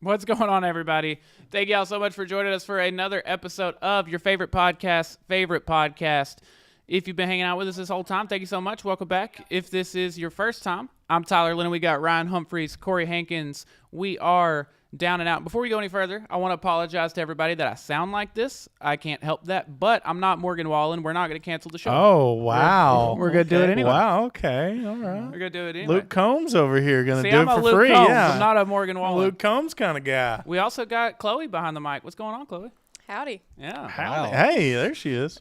What's going on, everybody? Thank y'all so much for joining us for another episode of your favorite podcast. If you've been hanging out with us this whole time, thank you so much. Welcome back. If this is your first time, I'm Tyler Lennon. We got Ryan Humphreys, Corey Hankins. We are down and out. Before we go any further, I want to apologize to everybody that I sound like this. I can't help that, but I'm not Morgan Wallen. We're not going to cancel the show. Oh, wow. We're going to do it anyway. Wow, okay. All right. We're going to do it anyway. Luke Combs over here going to do I'm it a for Luke free. Combs. Yeah. I'm not a Morgan Wallen. Luke Combs kind of guy. We also got Chloe behind the mic. What's going on, Chloe? Howdy. Yeah. Wow. Hey, there she is.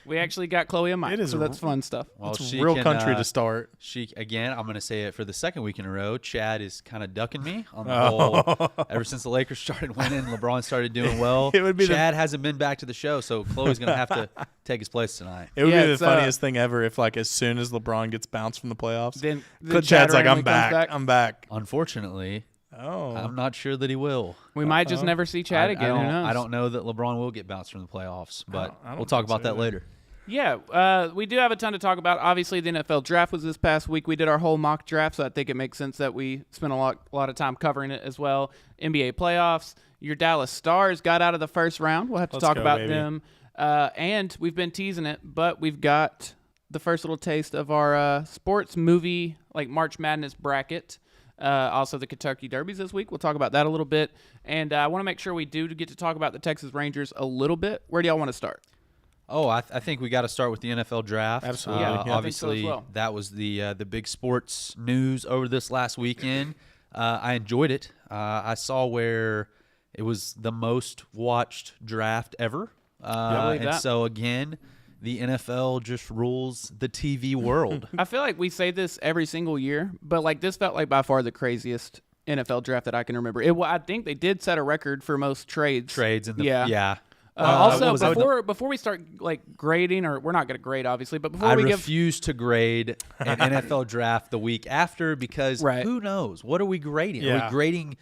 We actually got Chloe a mic, It is so that's fun stuff. Well, It's she real can, country to start. She again. I'm going to say it for the second week in a row. Chad is kind of ducking me on the whole. Ever since the Lakers started winning, LeBron started doing well. It would be Chad hasn't been back to the show, so Chloe's going to have to take his place tonight. It would Yeah, be the it's, funniest thing ever if, like, as soon as LeBron gets bounced from the playoffs, Then Chad's like, randomly I'm comes back. I'm back. Unfortunately, Oh. I'm not sure that he will. We might just never see Chad again. Who knows? I don't know that LeBron will get bounced from the playoffs, but I don't we'll talk think so about that either. later. Yeah, we do have a ton to talk about. Obviously, the NFL draft was this past week. We did our whole mock draft, so I think it makes sense that we spent a lot of time covering it as well. NBA playoffs. Your Dallas Stars got out of the first round. We'll have to Let's talk go, about baby. them. And we've been teasing it, but we've got the first little taste of our sports movie, like March Madness bracket. Also, the Kentucky Derbies this week. We'll talk about that a little bit. And I want to make sure we do get to talk about the Texas Rangers a little bit. Where do y'all want to start? Oh, I think we got to start with the NFL draft. Absolutely. Yeah, I think so as Obviously, well. that was the big sports news over this last weekend. I enjoyed it. I saw where it was the most watched draft ever. believe And that. so, again, the NFL just rules the TV world. I feel like we say this every single year, but like this felt like by far the craziest NFL draft that I can remember. I think they did set a record for most trades. Trades in the Yeah. what Also, was that? before we start like grading, or we're not going to grade obviously, but before I we give refuse to grade an NFL draft the week after because Right. who knows? What are we grading? Are Yeah. we grading?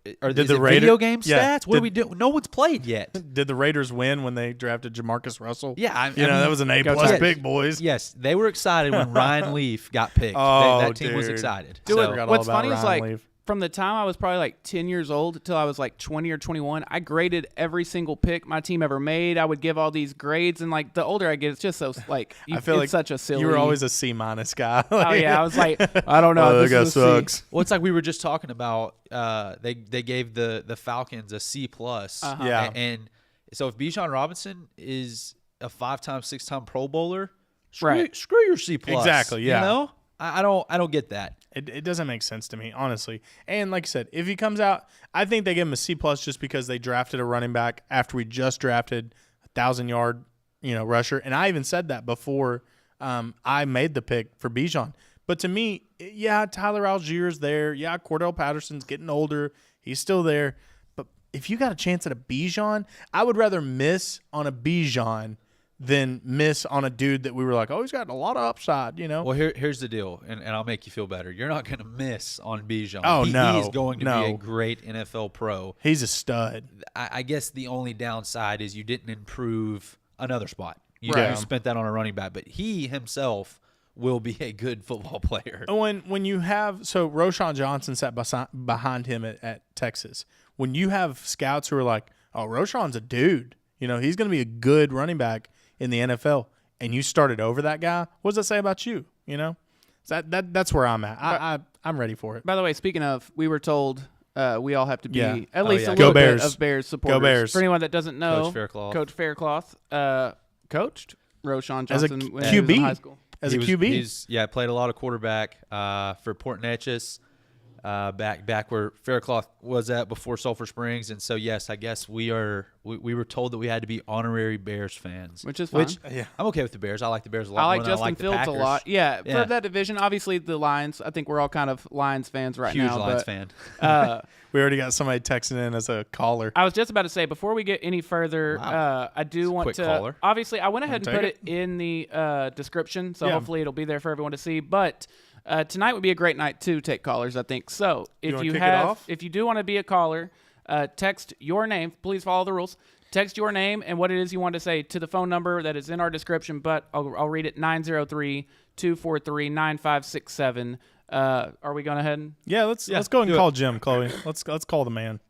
Did Is the it Raider- video game stats? Yeah. What are we doing? No one's played yet. Did the Raiders win when they drafted Jamarcus Russell? Yeah, I You know, mean, that was an Go A-plus Tigers. pick, boys. Yes, they were excited when Ryan Leaf got picked. Oh, that team was dude. excited. Do So- it. forgot all What's about funny is Ryan like Leaf. from the time I was probably like 10 years old till I was like 20 or 21, I graded every single pick my team ever made. I would give all these grades, and like the older I get, it's just so like I feel it's like such a silly. you were always a C-minus guy. Oh yeah, I was like, I don't know. Oh, this that guy is a C. sucks. Well, it's like we were just talking about. They gave the Falcons a C plus. Uh-huh. Yeah. and so if Bijan Robinson is a 5-time, 6-time Pro Bowler, screw, Right. screw your C plus. Exactly, yeah. You know, I don't get that. It doesn't make sense to me, honestly. And like I said, if he comes out, I think they give him a C plus just because they drafted a running back after we just drafted a 1,000-yard, rusher. And I even said that before I made the pick for Bijan. But to me, yeah, Tyler Algier's there. Yeah, Cordell Patterson's getting older. He's still there. But if you got a chance at a Bijan, I would rather miss on a Bijan than miss on a dude that we were like, oh, he's got a lot of upside, Well, here's the deal, and I'll make you feel better. You're not going to miss on Bijan. Oh, he no, is going to be no. a great NFL pro. He's a stud. I guess the only downside is you didn't improve another spot. You Right. spent that on a running back, but he himself will be a good football player. When you have Roschon Johnson sat behind him at Texas. When you have scouts who are like, oh, Roschon's a dude, he's going to be a good running back in the NFL, and you started over that guy, what does that say about you? So that's where I'm at. I'm ready for it. By the way, speaking of, we were told we all have to be Yeah. at Oh, least yeah. a Go little bit Bears. of Bears supporters. Go Bears. For anyone that doesn't know, Coach Faircloth. coached Roschon As a Johnson when he was in QB. high school. As He a was- QB. He's played a lot of quarterback for Port Neches, back where Faircloth was at before Sulphur Springs, and so yes, I guess we were told that we had to be honorary Bears fans, Which is fine. Yeah. I'm okay with the Bears. I like the Bears a lot. I like more than Justin I like the Fields a Packers. lot. Yeah, Yeah. for that division, obviously the Lions. I think we're all kind of Lions fans right Huge now. Lions but, fan. We already got somebody texting in as a caller. I was just about to say, before we get any further, Wow. I do want quick to. caller. Obviously, I went ahead and Wanna put take it in the description, so Yeah. hopefully it'll be there for everyone to see. But tonight would be a great night to take callers, I think. So if wanna you kick it have, off? if you do want to be a caller, text your name. Please follow the rules. Text your name and what it is you want to say to the phone number that is in our description, but I'll read it, 903-243-9567. Are we going ahead? Yeah, let's go ahead and call Jim, Chloe. Let's call the man.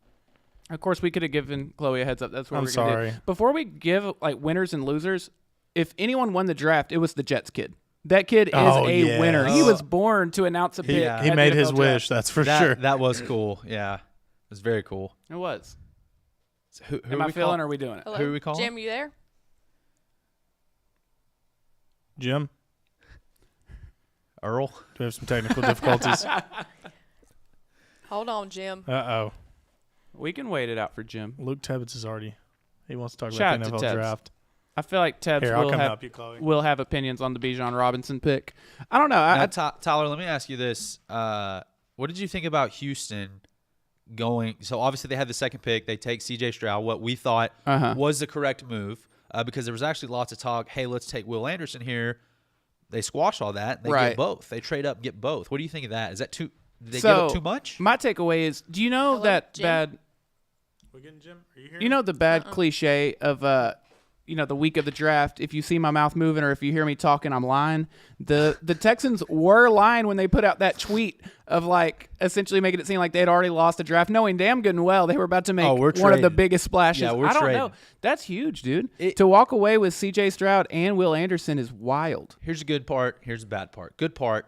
Of course, we could have given Chloe a heads up. That's what I'm we're going to sorry. do. Before we give like winners and losers, if anyone won the draft, it was the Jets kid. That kid is a winner. He was born to announce a pick. Yeah. He at made the his NFL wish. draft. That's for that, sure. That was cool. Yeah, it was very cool. It was. So who Am are I we feeling calling? or are we doing it? Hello? Who are we calling? Jim, you there? Jim, Earl. do we have some technical difficulties? Hold on, Jim. Uh-oh. We can wait it out for Jim. Luke Tebbets is already – he wants to talk Shout about out the to NFL Tebbs. draft. I feel like Tebbs Here, I'll will come have help you, Chloe. opinions on the Bijan Robinson pick. I don't know. Now, Tyler, let me ask you this: what did you think about Houston going? So obviously they had the second pick. They take C.J. Stroud. What we thought was the correct move because there was actually lots of talk. Hey, let's take Will Anderson here. They squash all that. They Right. get both. They trade up and get both. What do you think of that? Is that too? Did they So, give up too much? My takeaway is, do you know Hello, that Jim? bad? We getting Jim? Are you here? You know the bad cliche of the week of the draft. If you see my mouth moving or if you hear me talking, I'm lying. The Texans were lying when they put out that tweet of like essentially making it seem like they had already lost the draft, knowing damn good and well they were about to make we're one of the trading. biggest splashes. Yeah, we're I don't trading. know. That's huge, dude. It- To walk away with C.J. Stroud and Will Anderson is wild. Here's the good part. Here's the bad part. Good part.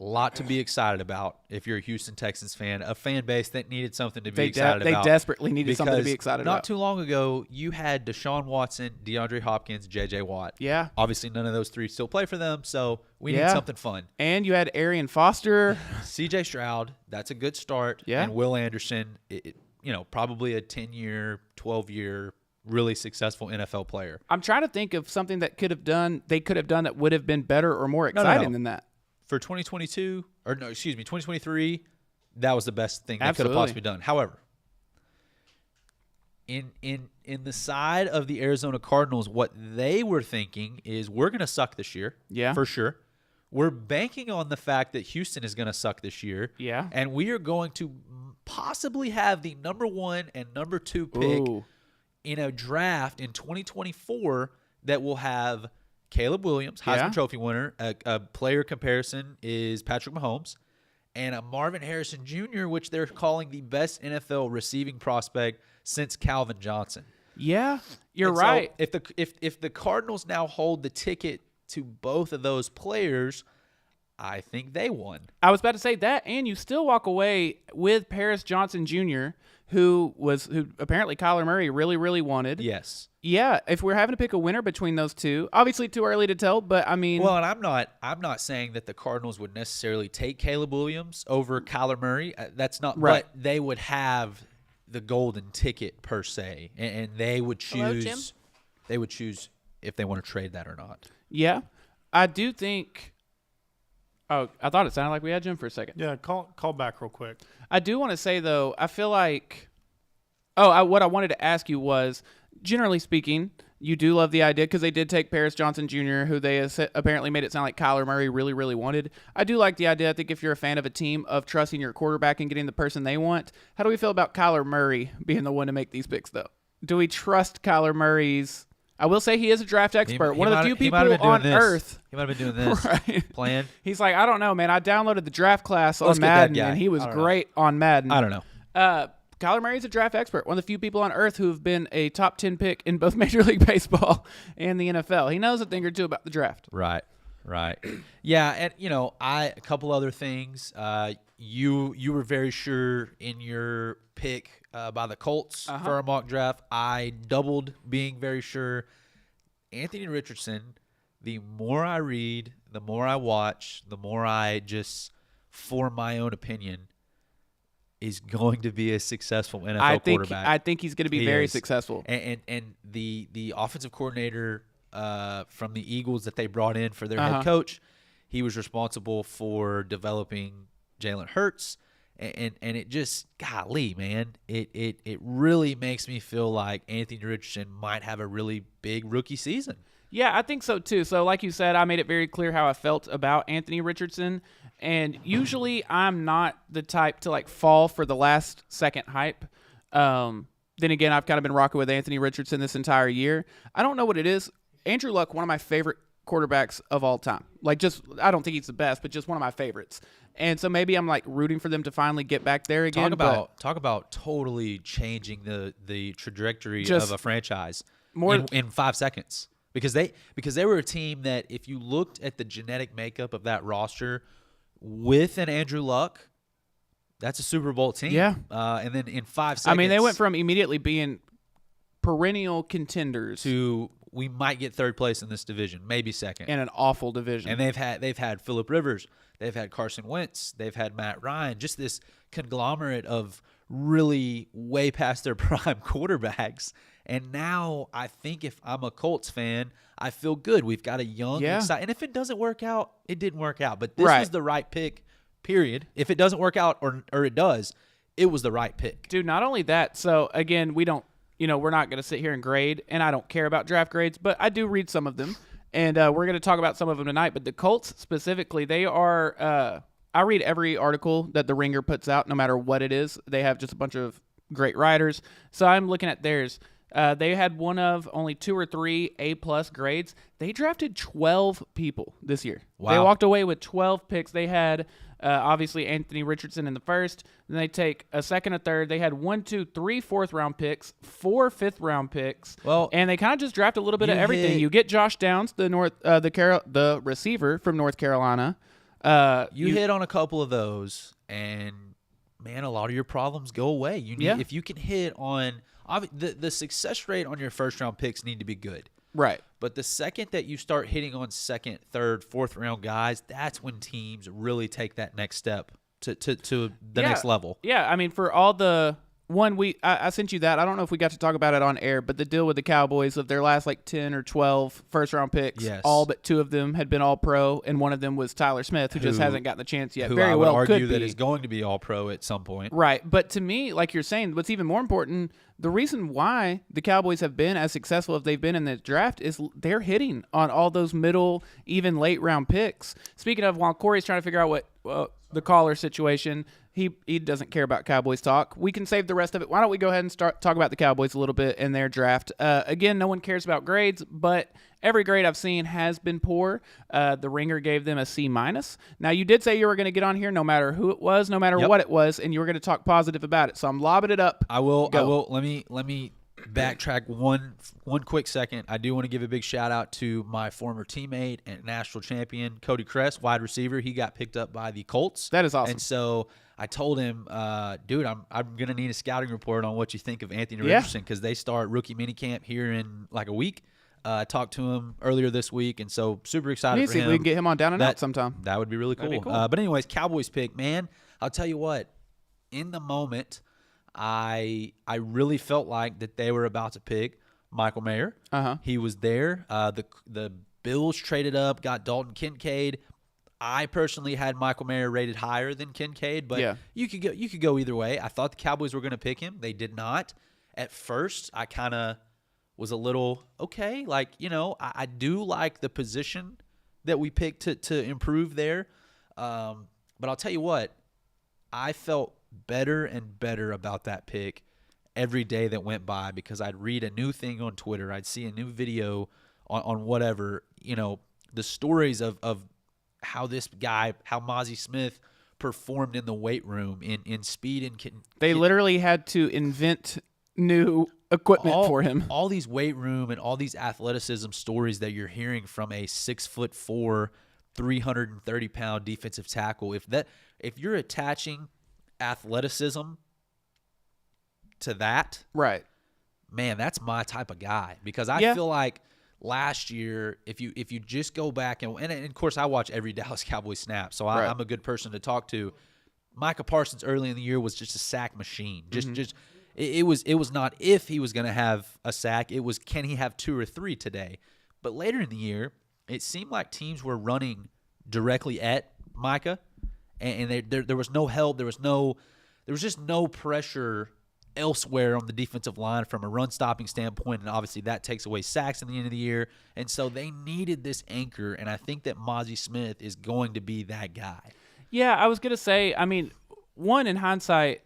A lot to be excited about if you're a Houston Texans fan, a fan base that needed something to be excited They about. desperately needed something to be Because excited not about. too long ago, you had Deshaun Watson, DeAndre Hopkins, J.J. Watt. Yeah. Obviously, none of those three still play for them, so we need Yeah. something fun. And you had Arian Foster. C.J. Stroud, that's a good start. Yeah. And Will Anderson, probably a 10-year, 12-year, really successful NFL player. I'm trying to think of something that they could have done that would have been better or more no. exciting than that. For 2023, that was the best thing they could Absolutely. have possibly done. However, in the side of the Arizona Cardinals, what they were thinking is we're going to suck this year. Yeah. For sure. We're banking on the fact that Houston is going to suck this year. Yeah. And we are going to possibly have the number 1 and number 2 pick Ooh. in a draft in 2024 that will have Caleb Williams, Heisman Yeah. Trophy winner. A player comparison is Patrick Mahomes. And a Marvin Harrison Jr., which they're calling the best NFL receiving prospect since Calvin Johnson. Yeah, you're And so right. if the Cardinals now hold the ticket to both of those players, I think they won. I was about to say that, and you still walk away with Paris Johnson Jr., who apparently Kyler Murray really, really wanted. Yes. Yeah, if we're having to pick a winner between those two, obviously too early to tell, but I mean, Well, and I'm not saying that the Cardinals would necessarily take Caleb Williams over Kyler Murray. That's not Right. But they would have the golden ticket per se, and they would Hello, choose. Jim? They would choose if they want to trade that or not. yeah, I do think. Oh, I thought it sounded like we had Jim for a second. Yeah, call back real quick. I do want to say though, I feel like, what I wanted to ask you was, generally speaking, you do love the idea because they did take Paris Johnson Jr., who they apparently made it sound like Kyler Murray really, really wanted. I do like the idea. I think if you're a fan of a team of trusting your quarterback and getting the person they want, how do we feel about Kyler Murray being the one to make these picks though? Do we trust Kyler Murray's? I will say he is a draft expert. One of the few people on earth. He might have been doing this. Right. Playing. He's like, I don't know, man. I downloaded the draft class Let's on get that Madden, guy. and he was I don't know. great on Madden. I don't know. Kyler Murray's a draft expert. One of the few people on earth who have been a top 10 pick in both Major League Baseball and the NFL. He knows a thing or two about the draft. Right. Yeah, and a couple other things. You were very sure in your pick by the Colts for a mock draft. I doubled being very sure. Anthony Richardson, the more I read, the more I watch, the more I just form my own opinion, is going to be a successful NFL quarterback. I think he's going to be He very is. successful. And the offensive coordinator from the Eagles that they brought in for their Uh-huh. head coach, he was responsible for developing Jalen Hurts, and it just, golly, man, it really makes me feel like Anthony Richardson might have a really big rookie season. Yeah, I think so too. So like you said, I made it very clear how I felt about Anthony Richardson. And usually I'm not the type to like fall for the last second hype. Then again, I've kind of been rocking with Anthony Richardson this entire year. I don't know what it is. Andrew Luck, one of my favorite quarterbacks of all time. Like, just I don't think he's the best, but just one of my favorites. And so maybe I'm like rooting for them to finally get back there again. Talk about totally changing the trajectory Just of a franchise more- in 5 seconds. Because they were a team that if you looked at the genetic makeup of that roster with an Andrew Luck, that's a Super Bowl team. Yeah. And then in 5 seconds, I mean, they went from immediately being perennial contenders to we might get third place in this division, maybe second. in an awful division. And they've had Phillip Rivers, they've had Carson Wentz, they've had Matt Ryan, just this conglomerate of really way past their prime quarterbacks. And now I think if I'm a Colts fan, I feel good. We've got a young, exciting. And if it doesn't work out, it didn't work out. But this Right. was the right pick, period. If it doesn't work out or it does, it was the right pick. Dude, not only that, so again, we're not going to sit here and grade, and I don't care about draft grades, but I do read some of them, and we're going to talk about some of them tonight. But the Colts specifically, they are I read every article that the Ringer puts out, no matter what it is. They have just a bunch of great writers. So I'm looking at theirs. They had one of only 2 or 3 A+ grades. They drafted 12 people this year. Wow. They walked away with 12 picks. They had obviously Anthony Richardson in the first. Then they take a second, a third. They had 1, 2, 3 fourth-round picks, 4 fifth-round picks. Well, and they kind of just draft a little bit of you everything. hit- You get Josh Downs, the receiver from North Carolina. You hit on a couple of those, and man, a lot of your problems go away. You need Yeah. if you can hit on the success rate on your first round picks need to be good. Right. But the second that you start hitting on second, third, fourth round guys, that's when teams really take that next step to the next level. Yeah, I mean, for all the one I sent you that. I don't know if we got to talk about it on air, but the deal with the Cowboys of their last like 10 or 12 first-round picks, Yes. all but 2 of them had been all-pro, and one of them was Tyler Smith, who just hasn't gotten the chance yet. Who Very I would well argue could that be. is going to be all pro at some point. Right. But to me, like you're saying, what's even more important, the reason why the Cowboys have been as successful as they've been in the draft is they're hitting on all those middle, even late round picks. Speaking of, while Corey's trying to figure out what the caller situation, he doesn't care about Cowboys talk. We can save the rest of it. Why don't we go ahead and talk about the Cowboys a little bit in their draft? Again, no one cares about grades, but every grade I've seen has been poor. The Ringer gave them a C-. Now, you did say you were going to get on here no matter who it was, no matter what it was, and you were going to talk positive about it. So I'm lobbing it up. I will. Go. Let me backtrack one quick second. I do want to give a big shout out to my former teammate and national champion Cody Kress, wide receiver. He got picked up by the Colts. That is awesome. And so I told him, dude, I'm gonna need a scouting report on what you think of Anthony Yeah. Richardson because they start rookie minicamp here in like a week. I talked to him earlier this week, and so super excited Let me for see him. if we can get him on Down and Out sometime. That would be really cool. That'd be cool. But anyways, Cowboys pick, man. I'll tell you what. In the moment, I really felt like that they were about to pick Michael Mayer. Uh-huh. He was there. The Bills traded up, got Dalton Kincaid. I personally had Michael Mayer rated higher than Kincaid, but Yeah. you could go either way. I thought the Cowboys were going to pick him. They did not. At first, I kind of was a little okay. Like, I do like the position that we picked to improve there. But I'll tell you what, I felt better and better about that pick every day that went by because I'd read a new thing on Twitter. I'd see a new video on whatever, the stories of how this guy, how Mozzie Smith performed in the weight room in speed and They literally had to invent new equipment for him. All these weight room and all these athleticism stories that you're hearing from a 6'4", 330-pound defensive tackle. If you're attaching athleticism to that, Right. man, that's my type of guy because I Yeah. feel like last year, if you just go back and of course I watch every Dallas Cowboys snap, so Right. I'm a good person to talk to. Micah Parsons early in the year was just a sack machine. It was not if he was going to have a sack, it was can he have 2 or 3 today. But later in the year, it seemed like teams were running directly at Micah, and there was no help. There was just no pressure elsewhere on the defensive line from a run stopping standpoint, and obviously that takes away sacks in the end of the year. And so they needed this anchor, and I think that Mozzie Smith is going to be that guy. Yeah, I was going to say, I mean, one, in hindsight,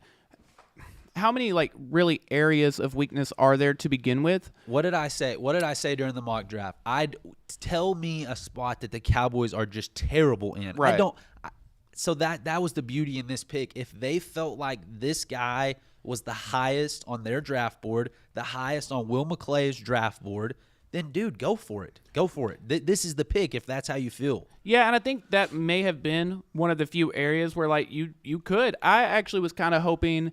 how many like really areas of weakness are there to begin with? What did I say? What did I say during the mock draft? Tell me a spot that the Cowboys are just terrible in. Right. So that was the beauty in this pick. If they felt like this guy was the highest on their draft board, the highest on Will McClay's draft board, then dude, go for it. Go for it. This is the pick if that's how you feel. Yeah, and I think that may have been one of the few areas where like you could. I actually was kind of hoping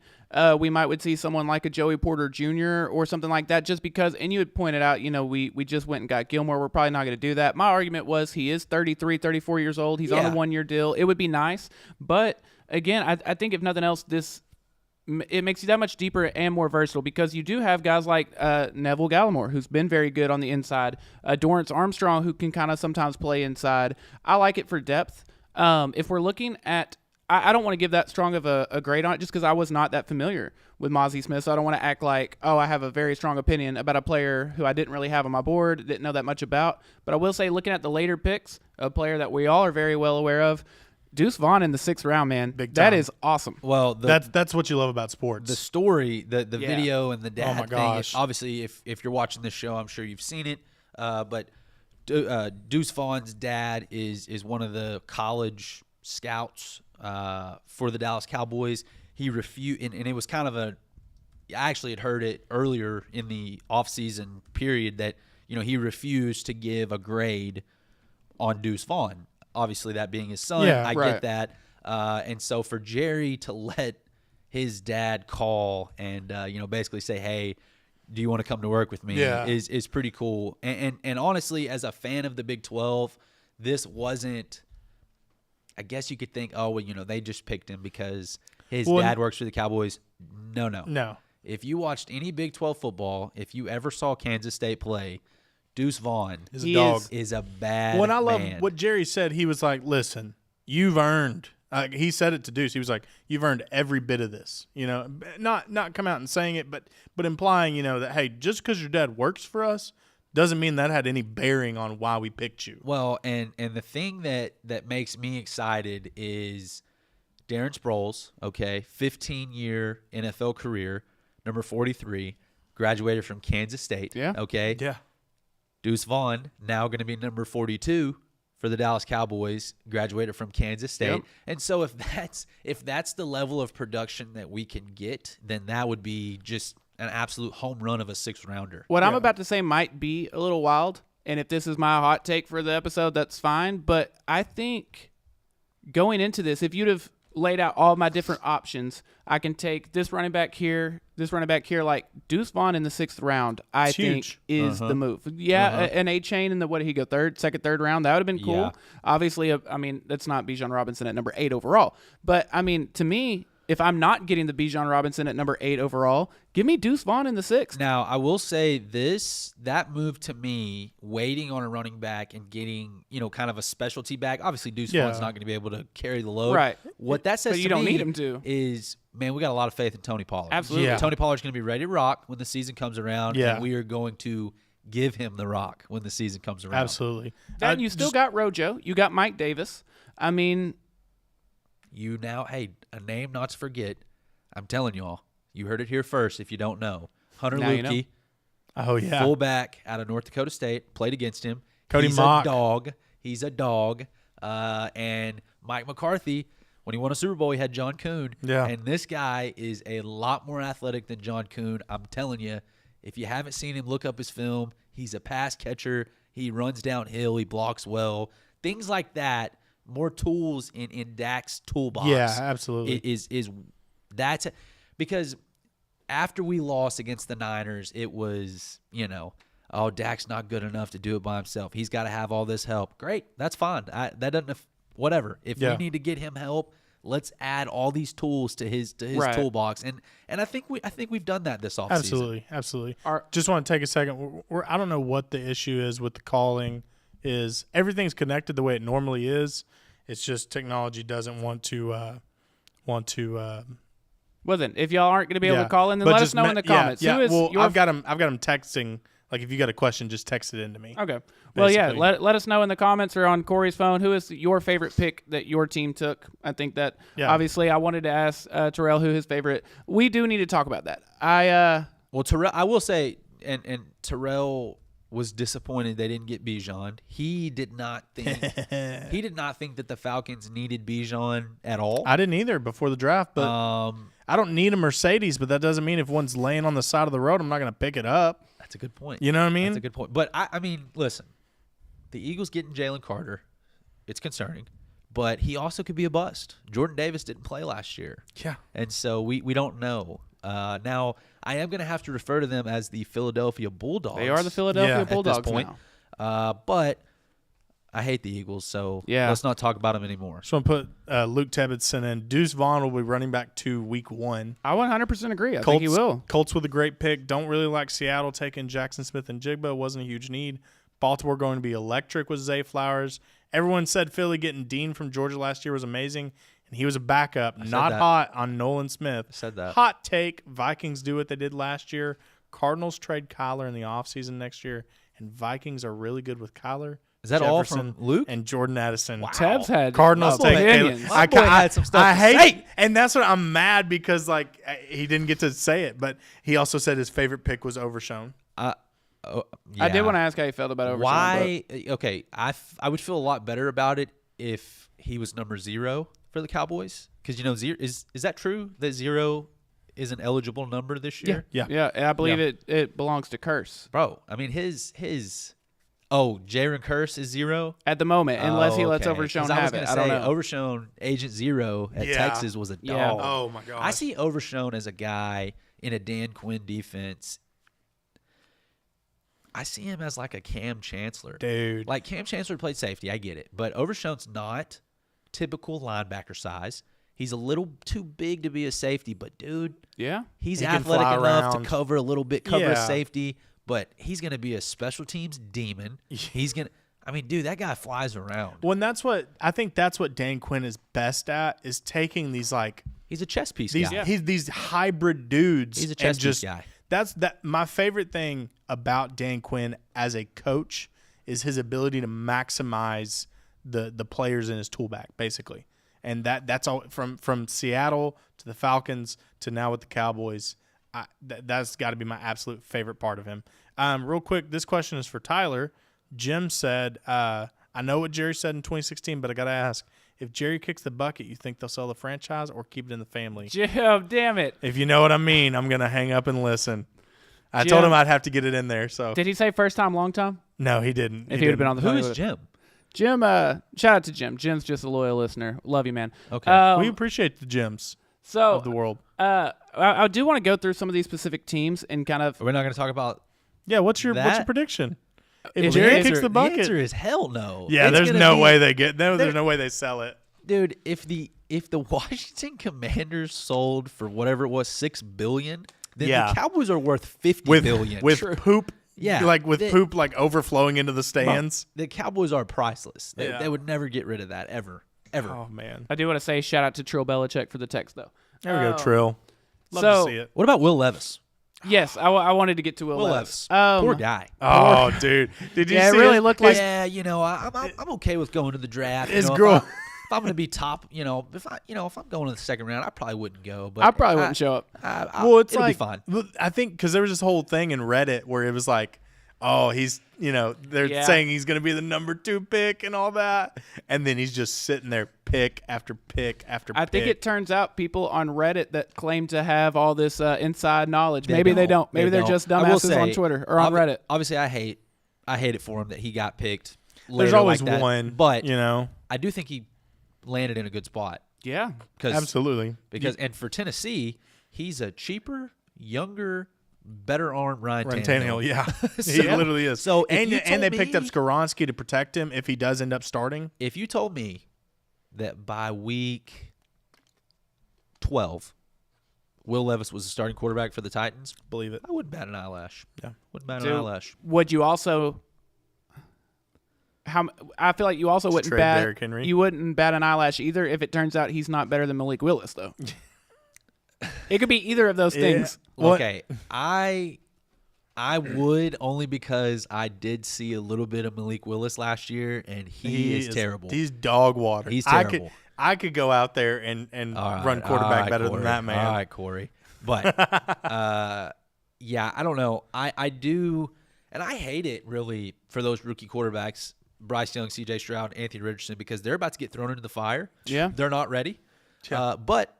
we would see someone like a Joey Porter Jr. or something like that, just because. And you had pointed out, we just went and got Gilmore. We're probably not going to do that. My argument was he is 33, 34 years old. He's on a 1-year deal. It would be nice, but again, I think if nothing else, it makes you that much deeper and more versatile because you do have guys like Neville Gallimore, who's been very good on the inside, Dorrance Armstrong, who can kind of sometimes play inside. I like it for depth. If we're looking at, I don't want to give that strong of a grade on it just because I was not that familiar with Mozzie Smith, so I don't want to act like, I have a very strong opinion about a player who I didn't really have on my board, didn't know that much about. But I will say, looking at the later picks, a player that we all are very well aware of, Deuce Vaughn in the 6th round, man. Big that time. is awesome. Well, That's what you love about sports. the story, the video and the dad my thing. gosh. Obviously, if you're watching this show, I'm sure you've seen it. But Deuce Vaughn's dad is one of the college scouts for the Dallas Cowboys. He refused, and it was kind of I actually had heard it earlier in the offseason period that he refused to give a grade on Deuce Vaughn. Obviously, that being his son, Yeah, I right. get that. And so for Jerry to let his dad call and basically say, "Hey, do you want to come to work with me?" Yeah. is pretty cool. And honestly, as a fan of the Big 12, this wasn't. I guess you could think, they just picked him because his dad works for the Cowboys. No. If you watched any Big 12 football, if you ever saw Kansas State play, Deuce Vaughn He's a dog. is a bad When I love man. what Jerry said, he was like, "Listen, you've earned." He said it to Deuce. He was like, "You've earned every bit of this." Not come out and saying it, but implying, that hey, just because your dad works for us doesn't mean that had any bearing on why we picked you. Well, and the thing that makes me excited is Darren Sproles, 15-year NFL career, number 43, graduated from Kansas State, Yeah. okay? Yeah. Deuce Vaughn, now going to be number 42 for the Dallas Cowboys, graduated from Kansas State. Yep. And so if that's the level of production that we can get, then that would be just an absolute home run of a 6th rounder. What I'm about to say might be a little wild, and if this is my hot take for the episode, that's fine. But I think going into this, if you'd have laid out all my different options, I can take this running back here, like Deuce Vaughn in the 6th round, I It's think huge. is the move. Yeah, an A-chain in the, what did he go, second, third round? That would have been cool. Yeah. Obviously, that's not Bijan Robinson at number 8 overall. But, to me, if I'm not getting the Bijan Robinson at number 8 overall, give me Deuce Vaughn in the 6th. Now, I will say that move to me, waiting on a running back and getting, kind of a specialty back. Obviously, Deuce Yeah. Vaughn's not going to be able to carry the load. Right. What that says But you to don't me need him to. is, man, we got a lot of faith in Tony Pollard. Absolutely. Yeah. Tony Pollard's going to be ready to rock when the season comes around, Yeah. and we are going to give him the rock when the season comes around. Absolutely. Then you still got Rojo. You got Mike Davis. You now, hey, a name not to forget. I'm telling y'all, you heard it here first if you don't know. Hunter Now you know. Lukey, Oh yeah. fullback out of North Dakota State, played against him. Cody He's Mock. He's a dog. And Mike McCarthy, when he won a Super Bowl, he had John Kuhn. Yeah. And this guy is a lot more athletic than John Kuhn. I'm telling you, if you haven't seen him, look up his film. He's a pass catcher. He runs downhill. He blocks well. Things like that. More tools in Dak's toolbox. Yeah, absolutely. That's because after we lost against the Niners, it was, Dak's not good enough to do it by himself. He's got to have all this help. Great, that's fine. That doesn't whatever. If Yeah. we need to get him help, let's add all these tools to his Right. toolbox. And I think we've done that this offseason. Absolutely. Are- Just want to take a second. I don't know what the issue is with the calling. Is everything's connected the way it normally is? It's just technology doesn't want to. Well then, if y'all aren't going to be able Yeah. to call in, then But let us just know in the comments. Yeah. Who is Well, your I've got him texting Like if you got a question, just text it into me. Okay. Well, yeah. Basically. Let us know in the comments or on Corey's phone who is your favorite pick that your team took. I think that obviously I wanted to ask Terrell who his favorite. We do need to talk about that. Well, Terrell, I will say, and Terrell was disappointed they didn't get Bijan. He did not think that the Falcons needed Bijan at all. I didn't either before the draft, but I don't need a Mercedes, but that doesn't mean if one's laying on the side of the road, I'm not going to pick it up. That's a good point. You know what I mean? That's a good point. But I mean, listen, the Eagles getting Jalen Carter, it's concerning, but he also could be a bust. Jordan Davis didn't play last year. Yeah. And so we don't know. Now, I am going to have to refer to them as the Philadelphia Bulldogs. They are the Philadelphia Yeah, at this Bulldogs at this point. now. But I hate the Eagles, so Yeah. let's not talk about them anymore. Just want to put Luke Tebbetson in. Deuce Vaughn will be running back to week 1. I 100% agree. I think he will. Colts with a great pick. Don't really like Seattle taking Jackson Smith and Jigba. Wasn't a huge need. Baltimore going to be electric with Zay Flowers. Everyone said Philly getting Dean from Georgia last year was amazing, and he was a backup, not that. hot on Nolan Smith. I said that. Hot take. Vikings do what they did last year. Cardinals trade Kyler in the offseason next year, and Vikings are really good with Kyler. Is that all Jefferson, from Luke? and Jordan Addison? Tabs had Cardinals my boy take opinions. Caleb. My boy had some stuff I to hate say. it. And that's what I'm mad because like he didn't get to say it, but he also said his favorite pick was Overshown. I Yeah. did want to ask how you felt about Overshown. Why? Okay, I would feel a lot better about it if he was number 0 for the Cowboys, because zero is that true that 0 is an eligible number this year? Yeah. Yeah, and I believe Yeah. it belongs to Curse Bro, I mean his Jaron Curse is 0 at the moment, unless he lets okay. Overshown 'Cause I was have gonna it. I don't say, know. Overshown Agent 0 at Yeah. Texas was a dog. Yeah. Oh my god. I see Overshown as a guy in a Dan Quinn defense. I see him as like a Cam Chancellor. Dude. Like Cam Chancellor played safety, I get it. But Overshown's not typical linebacker size. He's a little too big to be a safety, but dude, Yeah. he's He can athletic fly enough around. to cover a little bit, cover a Yeah. safety, but he's going to be a special teams demon. He's going to I mean, dude, that guy flies around. Well, and that's what I think that's what Dan Quinn is best at is taking these like He's a chess piece these guy. these hybrid dudes. He's a and chess piece just, guy. That's my favorite thing about Dan Quinn as a coach is his ability to maximize the players in his tool bag, basically. And that's all from Seattle to the Falcons to now with the Cowboys. That's got to be my absolute favorite part of him. Real quick, this question is for Tyler. Jim said, I know what Jerry said in 2016, but I got to ask, if Jerry kicks the bucket, you think they'll sell the franchise or keep it in the family? Jim, damn it. If you know what I mean, I'm going to hang up and listen. I Jim- told him I'd have to get it in there. So Did he say first time, long time? no, he didn't. If he would have been on the Who phone is with- Jim? Jim, shout out to Jim. Jim's just a loyal listener. Love you, man. Okay. We appreciate the gems So of the world. I do want to go through some of these specific teams and kind of We're not going to talk about Yeah, what's your that- prediction? If If Jerry Jerry kicks kicks the The bucket, answer is hell no. yeah, It's there's gonna no be- way they get. No, there's no way they sell it. Dude, if the Washington Commanders sold for whatever it was $6 billion, then Yeah. the Cowboys are worth $50 With billion. poop, Yeah, like with they- poop like overflowing into the stands. The Cowboys are priceless. They, Yeah. they would never get rid of that ever. Oh man, I do want to say shout out to Trill Belichick for the text though. there we go, Trill. Love so- to see it. What about Will Levis? Yes, I wanted to to Will Levis. Levis. Poor guy. Oh, dude, did you Yeah, see it really it? looked like Yeah, I'm okay with going to the draft. His if girl- if I'm going to be top, if I'm going to the second round, I probably wouldn't go. But I probably wouldn't show up. Well, it's it'll like be fine. Well, I think because there was this whole thing in Reddit where it was like, oh, he's they're Yeah. saying he's going to be the number 2 pick and all that, and then he's just sitting there pick after pick after I pick. think it turns out people on Reddit that claim to have all this inside knowledge. They Maybe they don't. They Maybe they're don't. just I will dumbasses on say, Twitter or on Reddit. Obviously, I hate it for him that he got picked. There's later always like that, one, but I do think he landed in a good spot Yeah. absolutely. and for Tennessee, he's a cheaper, younger, better armed Ryan Ryan Tannehill. Tannehill, yeah, he So- literally is. so if and you and they told picked up me- Skoronski to protect him if he does end up starting. If you told me that by week 12, Will Levis was the starting quarterback for the Titans, Believe it. I wouldn't bat an eyelash. Yeah. Wouldn't bat Dude, an eyelash. Would you also? I feel like you also wouldn't trade bat. Derrick Henry. You wouldn't bat an eyelash either if it turns out he's not better than Malik Willis, though. It could be either of those things. Well, Okay, I I would, only because I did see a little bit of Malik Willis last year, and he is terrible. He's dog water. He's terrible. I could go out there and All right, run quarterback all right, better Corey. than that man. All right, Corey. But yeah, I don't know. I do, and I hate it really for those rookie quarterbacks, Bryce Young, C.J. Stroud, Anthony Richardson, because they're about to get thrown into the fire. Yeah. They're not ready. Yeah. But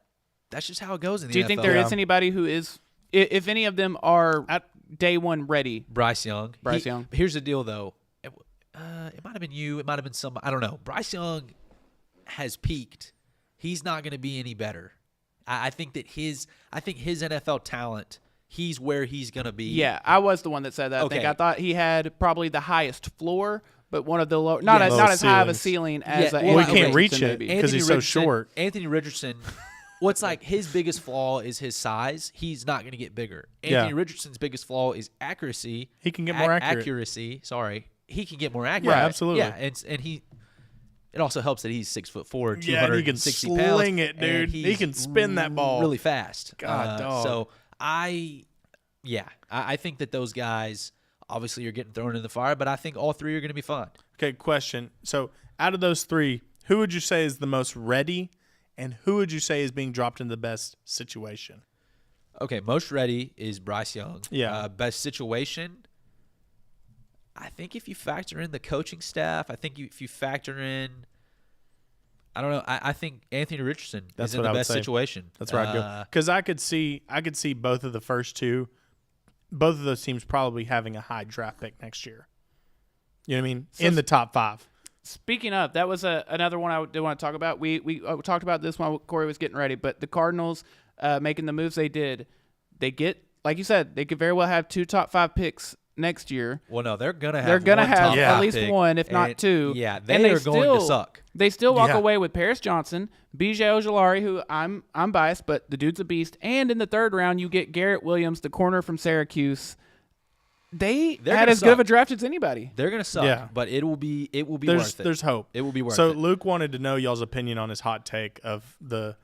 that's just how it goes in the NFL. Do you think there is anybody who is, if any of them are at day one ready? Bryce Young. Bryce Young. Here's the deal, though. It might have been you. It might have been somebody. I don't know. Bryce Young has peaked. He's not going to be any better. I think that his NFL talent, he's where he's going to be. Yeah, I was the one that said that. Okay. I thought he had probably the highest floor, but one of the low, not Yes. as high of a Ceilings. ceiling as Yeah, a well, we Anthony can't reach Richardson it maybe. because he's so Richardson- short. Anthony Richardson, what's like his biggest flaw is his size. He's not going to get bigger. Yeah. Anthony Richardson's biggest flaw is accuracy. He can get more accurate. Accuracy. Sorry, he can get more accurate. Yeah, absolutely. Yeah, and he. It also helps that he's 6'4", Yeah, and he can 260 sling pounds, it, and dude. He he's can spin that ball. really fast. God, dog. So I think that those guys obviously are getting thrown in the fire, but I think all three are going to be fine. Okay, question. So out of those three, who would you say is the most ready, and who would you say is being dropped in the best situation? Okay, most ready is Bryce Young. Yeah. Best situation, I think if you factor in the coaching staff, I think if you factor in, I don't know, I think Anthony Richardson That's is in what the I would best say. situation. That's where I'd go. Because I could see both of the first two, both of those teams probably having a high draft pick next year. You know what I mean? So in the top 5. Speaking of, that was another one I did want to talk about. We talked about this while Corey was getting ready, but the Cardinals making the moves they did, they get, like you said, they could very well have 2 top 5 picks next year. Well, no, they're going to have They're going to one have top Yeah. at least pick, one, if not and- 2. Yeah, And they are going to suck. They still walk Yeah. away with Paris Johnson, B.J. Ojolari, who I'm biased, but the dude's a beast. And in the 3rd round, you get Garrett Williams, the corner from Syracuse. They're They're had gonna as good of suck. a draft as anybody. They're going to suck, Yeah. but it will be worth it. There's hope. It will be worth So it. Luke wanted to know y'all's opinion on his hot take of the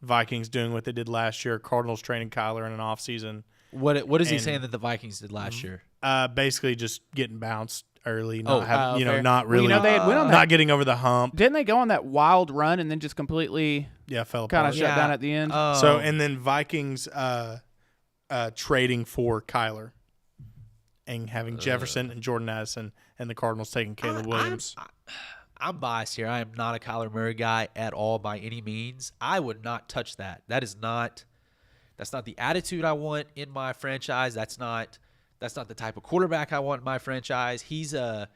Vikings doing what they did last year, Cardinals training Kyler in an offseason. What is he and- saying that the Vikings did last year? Basically just getting bounced early, Oh, fair. not Well, really, they had went on that. not getting over the hump. Didn't they go on that wild run and then just completely Yeah, fell kind apart. of shut down at the end? So and then Vikings trading for Kyler and having Jefferson and Jordan Addison and the Cardinals taking Caleb Williams. I'm biased here. I am not a Kyler Murray guy at all by any means. I would not touch that. That's not the attitude I want in my franchise. That's not the type of quarterback I want in my franchise. He's a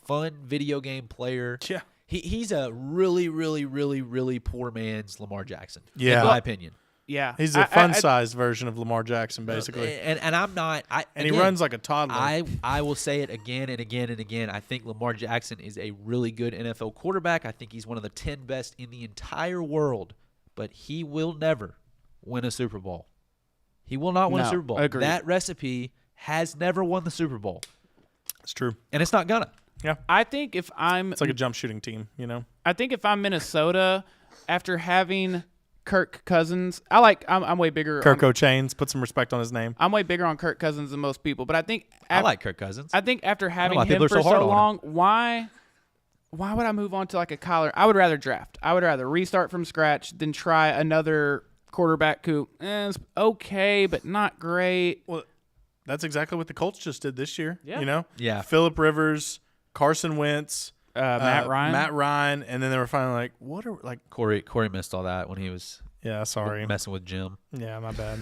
fun video game player. Yeah. He's a really, really, really, really poor man's Lamar Jackson. Yeah. In my opinion. yeah. He's a fun-sized version of Lamar Jackson, basically. And I'm not. And he runs like a toddler. I will say it again and again and again. I think Lamar Jackson is a really good NFL quarterback. I think he's one of the 10 best in the entire world, but he will never win a Super Bowl. He will not win a No, Super Bowl. agreed. That recipe has never won the Super Bowl, It's true. and it's not gonna. Yeah. I think if I'm It's like a jump shooting team, you know? I think if I'm Minnesota, after having Kirk Cousins, I'm way bigger. Kirk O'Chains, put some respect on his name. I'm way bigger on Kirk Cousins than most people, but I think I like Kirk Cousins. I think after having why him people are for so hard so on long, why would I move on to like a Kyler? I would rather draft. I would rather restart from scratch than try another quarterback who is okay but not great. Well, that's exactly what the Colts just did this year. Yeah. You know? Yeah. Phillip Rivers, Carson Wentz, Matt Ryan. and then they were finally like, what are, like, Corey missed all that when he was yeah, sorry. messing with Jim. Yeah, my bad.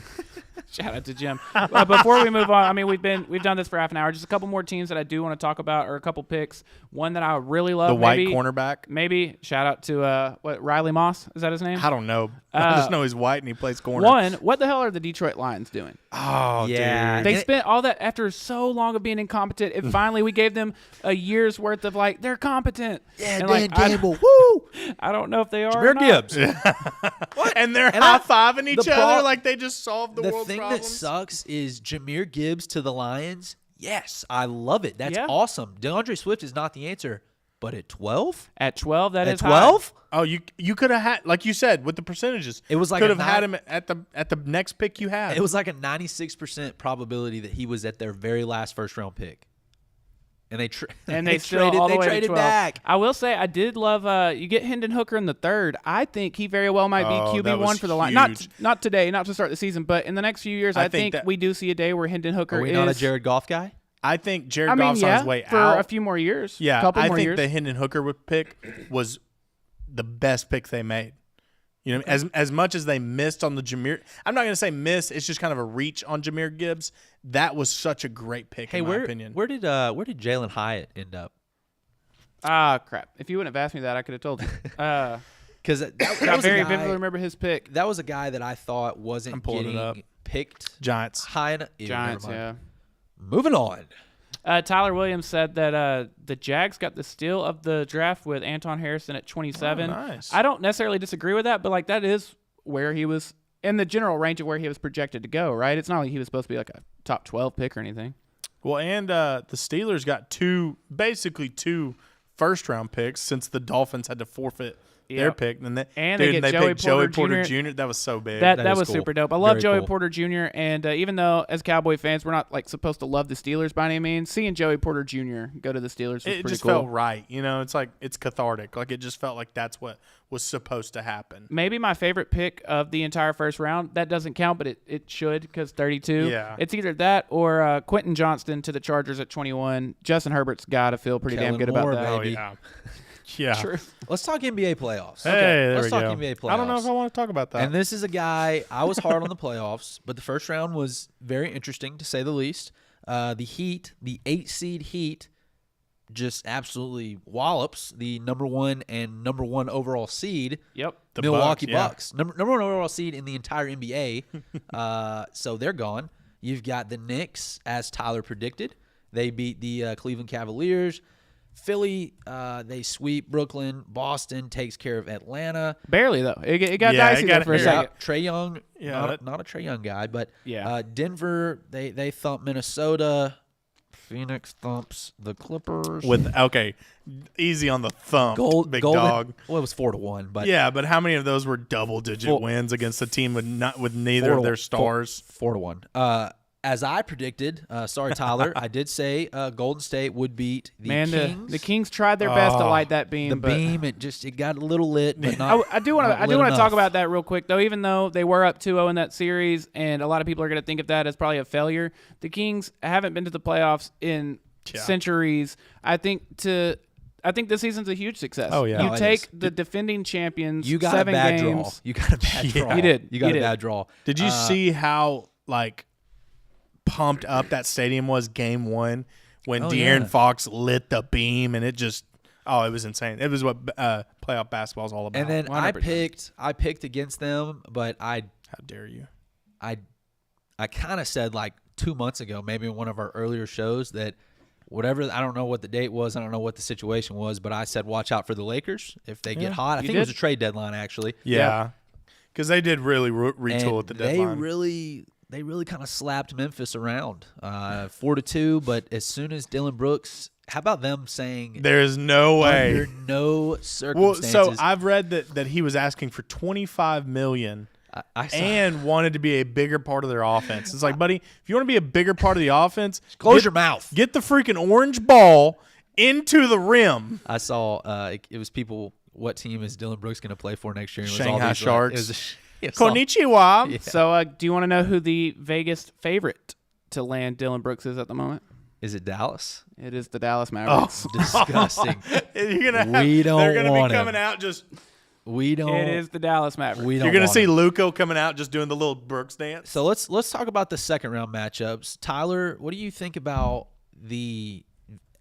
Shout out to Jim. Before we move on, I mean, we've done this for half an hour. Just a couple more teams that I do want to talk about, or a couple picks. One that I really love. The white maybe, cornerback. Maybe shout out to Riley Moss. Is that his name? I don't know. I just know he's white and he plays corner. One. What the hell are the Detroit Lions doing? Oh, Yeah. dude. They spent all that after so long of being incompetent, and finally we gave them a year's worth of like they're competent. Yeah, and, Dan like, Campbell. Woo! I don't know if they are. or Jameer not. Gibbs. And they're And I- high-fiving each the other pro- like they just solved the The world's thing problems. that sucks is Jameer Gibbs to the Lions. Yes, I love it. That's Yeah. awesome. DeAndre Swift is not the answer. But at 12? At 12, that At is high. 12? Oh, you could have had, like you said, with the percentages. It was like could a have had nine- him at the next pick you had. It was like a 96% probability that he was at their very last first-round pick. And they And they still all the way to traded 12. back. I will say I did love you get Hendon Hooker in the third. I think he very well might be Oh, that QB1 was for the line. huge. Not today, not to start the season, but in the next few years, I I think think that- we do see a day where Hendon Hooker Are we is not a Jared Goff guy? I think Jared I mean, Goff's yeah, on his way for out. a few more years. Yeah, couple I more think years. the Hendon Hooker pick was the best pick they made. You know, as much as they missed on the Jahmyr, I'm not going to say miss. It's just kind of a reach on Jahmyr Gibbs. That was such a great pick, Hey, in my where opinion. where did Jalen Hyatt end up? Ah, crap. If you wouldn't have asked me that, I could have told you. Because that I was very a guy, vividly remember his pick. that was a guy that I thought wasn't I'm pulling it getting up. picked Giants. high enough. Yeah, Giants, never yeah. mind. Moving on. Tyler Williams said that the Jags got the steal of the draft with Anton Harrison at 27. Oh, nice. I don't necessarily disagree with that, but like that is where he was in the general range of where he was projected to go, right? It's not like he was supposed to be like a top 12 pick or anything. Well, and the Steelers got basically two first-round picks since the Dolphins had to forfeit their Yep. pick. And they get picked Joey Joey Porter Porter Jr. Jr. That was so big. That is was cool. super dope. I love Very Joey cool. Porter Jr. And even though as Cowboy fans we're not like supposed to love the Steelers by any means, seeing Joey Porter Jr. go to the Steelers was it pretty just cool. felt right. You know, it's like it's cathartic. Like it just felt like that's what was supposed to happen. Maybe my favorite pick of the entire first round. That doesn't count, but it should because 32. Yeah. It's either that or Quentin Johnston to the Chargers at 21. Justin Herbert's got to feel pretty damn Kellen good about Moore, that. Oh baby. yeah, yeah. True. Let's talk NBA playoffs. Hey, there Let's we talk go. NBA playoffs. I don't know if I want to talk about that. And this is a guy, I was hard on the playoffs, but the first round was very interesting, to say the least. The Heat, the 8-seed Heat, just absolutely wallops the number 1 and number 1 overall seed, Yep. The Milwaukee Bucks, yeah. Bucks. Number 1 overall seed in the entire NBA. So they're gone. You've got the Knicks, as Tyler predicted. They beat the Cleveland Cavaliers. Philly, they sweep Brooklyn. Boston takes care of Atlanta. Barely though. It got Yeah, dicey it there got for a here. second. Trey Young, Yeah, not a Trey Young guy, but Yeah. Denver, they thump Minnesota. Phoenix thumps the Clippers. Easy on the thump, big Golden, dog. Well, it was 4-1, but Yeah, but how many of those were double-digit Four- wins against a team with neither of their stars? 4-1. As I predicted, sorry Tyler, I did say Golden State would beat the Man, Kings. the Kings tried their best to light that beam. The but beam, it got a little lit, but not. I do want not to lit talk enough. about that real quick though. Even though they were up 2-0 in that series, and a lot of people are going to think of that as probably a failure, the Kings haven't been to the playoffs in centuries. I think this season's a huge success. Oh, yeah. You No, it take is. the defending champions. You got 7 a bad games. draw. You got a bad draw. You did. You got You a did. bad draw. Did you see how pumped up that stadium was game 1 when Oh, De'Aaron yeah. Fox lit the beam and it just it was insane. It was what playoff basketball is all about. And then 100%. I picked against them, but how dare you? I kind of said like 2 months ago, maybe in one of our earlier shows, that whatever, I don't know what the date was, I don't know what the situation was, but I said watch out for the Lakers if they get hot. I think it was a trade deadline actually. Yeah, because they did really retool And at the deadline. they really kind of slapped Memphis around 4-2. But as soon as Dylan Brooks, how about them saying There's no way. under no Well, circumstances? so I've read that he was asking for $25 million. I saw, And wanted to be a bigger part of their offense. It's like, buddy, if you want to be a bigger part of the offense, close your mouth. Get the freaking orange ball into the rim. I saw it was people. What team is Dylan Brooks going to play for next year? And it was all Shanghai these, Sharks. it was all- Konnichiwa. So, do you want to know who the Vegas favorite to land Dylan Brooks is at the moment? Is it Dallas? It is the Dallas Mavericks. Disgusting. You're gonna We don't they're gonna want be him. coming out just. We don't. It is the Dallas Mavericks. We don't. You're gonna want see him. Luka coming out just doing the little Brooks dance. So let's talk about the second round matchups. Tyler, what do you think about the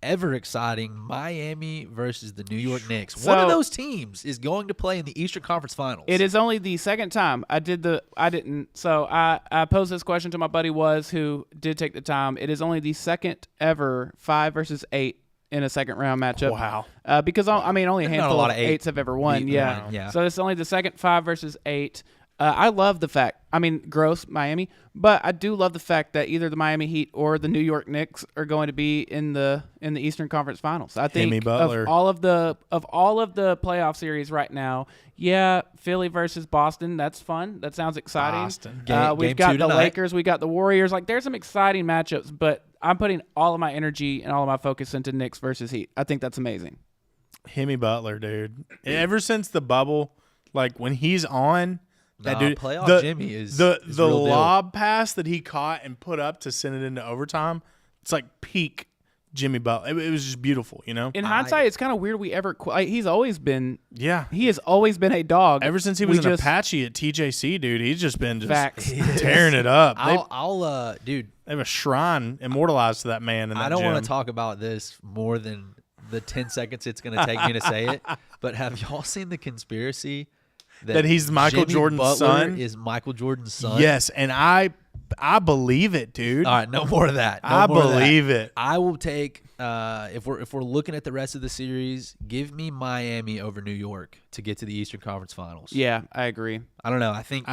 ever exciting Miami versus the New York Knicks? One of So- those teams is going to play in the Eastern Conference Finals. It is only the second time I didn't. So I posed this question to my buddy who did take the time. It is only the second ever 5 versus 8 in a second round matchup. Wow. Because only a Not a handful lot of of eight. eights have ever won. Yeah, Yeah. yeah. So it's only the second 5 versus 8. I love the fact, I mean, gross Miami, but I do love the fact that either the Miami Heat or the New York Knicks are going to be in the Eastern Conference Finals. I think Jimmy Butler. of all of the playoff series right now, yeah, Philly versus Boston, that's fun. That sounds exciting. Boston. We've Game got 2 the tonight. Lakers, we got the Warriors. Like, there's some exciting matchups, but I'm putting all of my energy and all of my focus into Knicks versus Heat. I think that's amazing. Jimmy Butler, dude. Ever since the bubble, like when he's on, that dude, playoff Jimmy is the real deal. lob pass that he caught and put up to send it into overtime. It's like peak Jimmy Butler. It was just beautiful, you know. In hindsight, it's kind of weird we ever like, he has always been a dog. Ever since he was an Apache at TJC, dude, he's just been Facts. tearing it up. Dude, They have a shrine immortalized to that man in that I don't want gym. to talk about this more than the 10 seconds it's going to take me to say it, but have y'all seen the conspiracy That he's Michael Jimmy Jordan's Butler son? is Michael Jordan's son? Yes, and I believe it, dude. All right, no more of that. No I more of that. believe it. I will take if we're looking at the rest of the series, give me Miami over New York to get to the Eastern Conference Finals. Yeah, I agree. I don't know. I think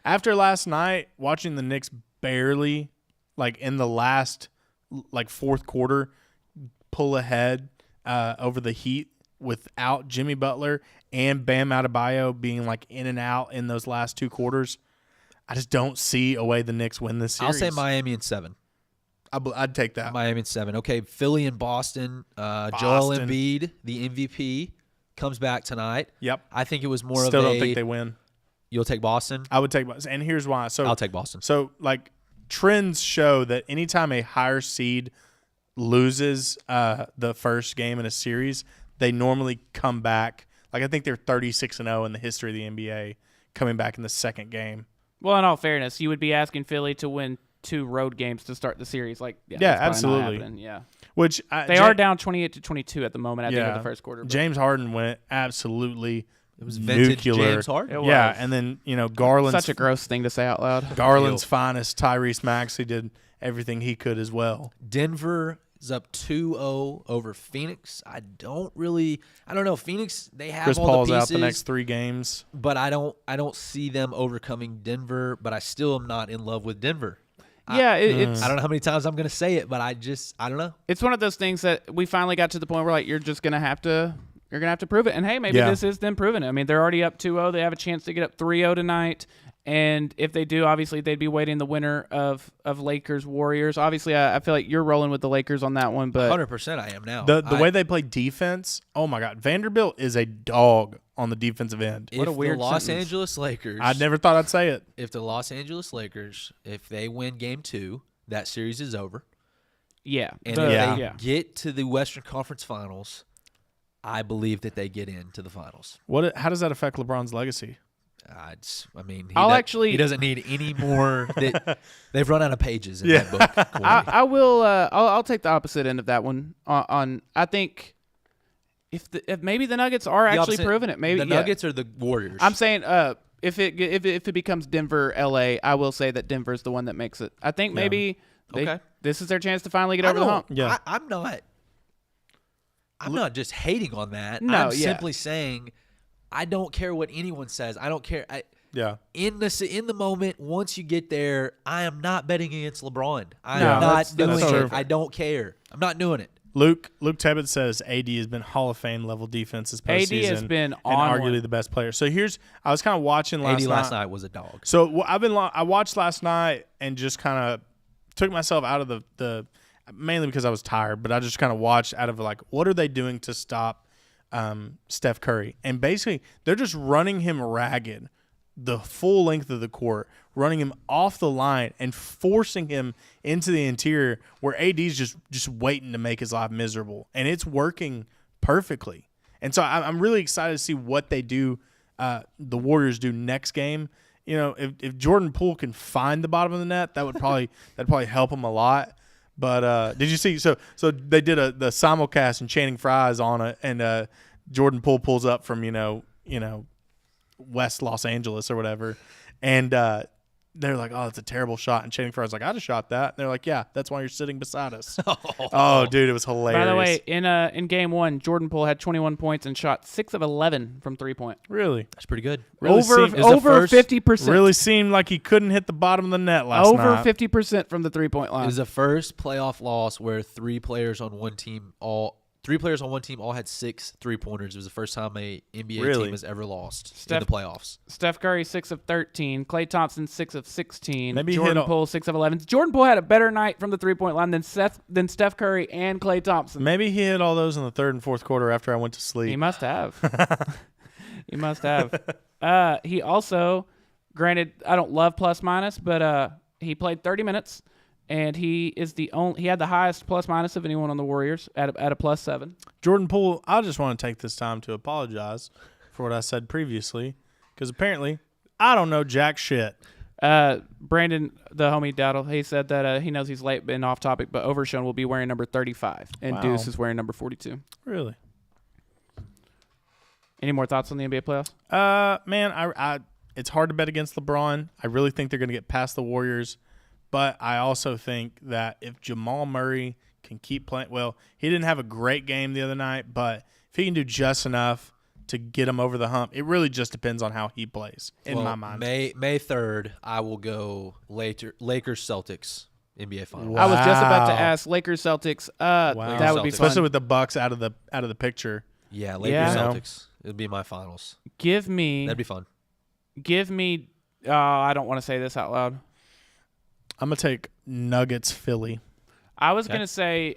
After last night, watching the Knicks barely, like in the last, like fourth quarter, pull ahead over the Heat without Jimmy Butler and Bam Adebayo being like in and out in those last two quarters, I just don't see a way the Knicks win this I'll series. say Miami in 7. I'd take that. Miami in 7. Okay, Philly and Boston. Joel Boston. Embiid, the MVP, comes back tonight. Yep. I think it was more Still of a. don't think they win. You'll take Boston. I would take Boston, and here's why. So I'll take Boston. So like trends show that anytime a higher seed loses the first game in a series, they normally come back. Like I think they're 36-0 in the history of the NBA, coming back in the second game. Well, in all fairness, you would be asking Philly to win 2 road games to start the series. Like, Yeah, that's probably not absolutely. happening. Yeah, Which they are down 28-22 at the moment at the end of Yeah. the first quarter. but- James Harden went absolutely It was vintage nuclear. James Harden. It Yeah, was. and then Garland's Such a gross thing to say out loud. Garland's finest Tyrese Maxey did everything he could as well. Denver is up 2-0 over Phoenix. I don't know. Phoenix, they have Chris all Paul's the out pieces, the next 3 games. but I don't see them overcoming Denver, but I still am not in love with Denver. Yeah, it's I don't know how many times I'm going to say it, but I don't know. it's one of those things that we finally got to the point where like you're gonna have to prove it. And hey, maybe Yeah. this is them proving it. I mean, they're already up 2-0. They have a chance to get up 3-0 tonight. And if they do, obviously they'd be waiting the winner of Lakers Warriors. Obviously, I feel like you're rolling with the Lakers on that one, but 100% I am now. The way they play defense, oh my God, Vanderbilt is a dog on the defensive end. What a if weird the Los sentence. Angeles Lakers, I never thought I'd say it. if the Los Angeles Lakers, if they win Game 2, that series is over. yeah, And the- if Yeah. they get to the Western Conference Finals, I believe that they get into the finals. How does that affect LeBron's legacy? He doesn't need any more. They've run out of pages in that book. Corey. I will. I'll take the opposite end of that one. On I think if maybe the Nuggets are The actually opposite- proving it. Maybe the Nuggets or the Warriors. I'm saying if it becomes Denver LA, I will say that Denver's the one that makes it. I think maybe Okay. this is their chance to finally get over the hump. Yeah. I'm not just hating on that. No, I'm yeah. simply saying I don't care what anyone says. I don't care. Yeah. In the moment, once you get there, I am not betting against LeBron. I'm No, not that's doing true. it. I don't care. I'm not doing it. Luke Tebbett says AD has been Hall of Fame level defense this postseason. AD has been and on arguably one. the best player. So I was kind of watching AD last night was a dog. So I watched last night and just kind of took myself out of the mainly because I was tired, but I just kind of watched out of like, what are they doing to stop Steph Curry? And basically they're just running him ragged the full length of the court, running him off the line and forcing him into the interior where AD's just waiting to make his life miserable. And it's working perfectly. And so I'm really excited to see what they do, the Warriors do next game. You know, if Jordan Poole can find the bottom of the net, that'd probably help him a lot. But did you see? So they did the simulcast and Channing Frye's on it, and Jordan Poole pulls up from West Los Angeles or whatever, and they're like, oh, it's a terrible shot. And Channing Frye's like, I'd have shot that. And they're like, yeah, that's why you're sitting beside us. Oh, dude, it was hilarious. By the way, in game one, Jordan Poole had 21 points and shot 6 of 11 from 3-point. Really? That's pretty good. Really Over seemed- over 50%. Really seemed like he couldn't hit the bottom of the net last Over night. 50% from the 3-point It line. was the first playoff loss where three players on one team all had 6 3-pointers. It was the first time a NBA Really? team has ever lost Steph- in the playoffs. Steph Curry 6 of 13, Klay Thompson 6 of 16, Maybe he Jordan hit a- Poole 6 of 11. Jordan Poole had a better night from the 3-point line than Steph Curry and Klay Thompson. Maybe he hit all those in the third and fourth quarter after I went to He sleep. must have. He must have. He also, granted, I don't love plus minus, but he played 30 minutes, and he had the highest plus minus of anyone on the Warriors at a +7. Jordan Poole, I just want to take this time to apologize for what I said previously, because apparently I don't know jack shit. Brandon, the homie Dowdle, he said that he knows he's late and off topic, but Overshown will be wearing number 35, and Wow. Deuce is wearing number 42. Really? Any more thoughts on the NBA playoffs? Man, I it's hard to bet against LeBron. I really think they're going to get past the Warriors, but I also think that if Jamal Murray can keep playing, well, he didn't have a great game the other night, but if he can do just enough to get him over the hump, it really just depends on how he plays. In Well, my mind, May 3rd, I will go Lakers Celtics NBA Finals. I was just about to Wow. ask Lakers Celtics. Wow. That would be Celtics. fun. especially with the Bucks out of the picture. Yeah, Lakers Yeah. Celtics. It would be my finals. Give me. That'd be fun. I don't want to say this out loud. I'm gonna take Nuggets Philly. I was Okay. gonna say,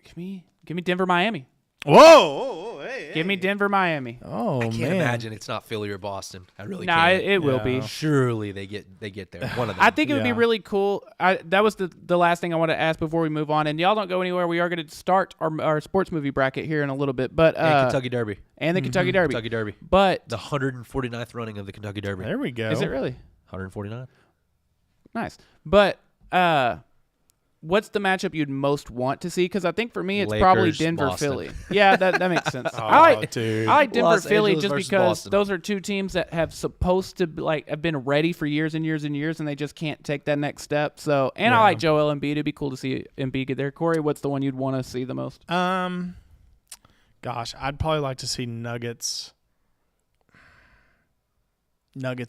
give me Denver, Miami. Whoa! Hey, Give me Denver, Miami. Oh I can't man! imagine it's not Philly or Boston. I really Nah, can't. it will be. Yeah. Surely they get there. One of them. I think it would be Yeah. really cool. That was the last thing I wanted to ask before we move on. And y'all don't go anywhere. We are going to start our sports movie bracket here in a little bit, but And Kentucky Derby. and the Kentucky Derby. Kentucky Derby. But The 149th running of the Kentucky Derby. There we go. is it really 149. nice? But what's the matchup you'd most want to see? Because I think for me, it's probably Lakers, Denver, Boston. Philly. Yeah, that makes sense. Oh, I like dude. Denver, Los Philly, Angeles just versus because Boston. those are two teams that have supposed to have been ready for years and years and years, and they just can't take that next step. So, and I Yeah. like Joel Embiid. It'd be cool to see Embiid get there. Corey, what's the one you'd want to see the most? Gosh, I'd probably like to see Nuggets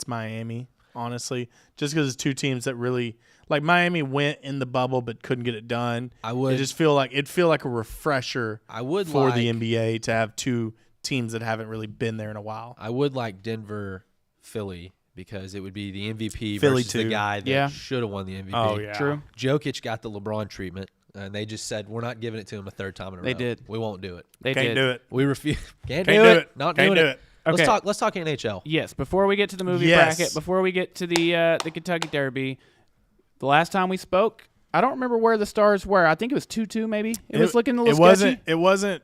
Miami, honestly, just because it's two teams that really like Miami went in the bubble but couldn't get it done. It'd feel like a refresher I would for like the NBA to have two teams that haven't really been there in a while. I would like Denver, Philly, because it would be the MVP Philly versus the too. guy that Yeah. should have won the MVP. Oh yeah, True. Jokic got the LeBron treatment, and they just said we're not giving it to him a third time in a row. They did. We won't do it. They Can't did. do it. We refuse. Can't Can't do do it. it. Not Can't doing do it. it. Okay. Let's talk NHL. Yes, before we get to the movie Yes. bracket, before we get to the Kentucky Derby, the last time we spoke, I don't remember where the Stars were. I think it was 2-2 maybe. It was looking a little sketchy. It wasn't.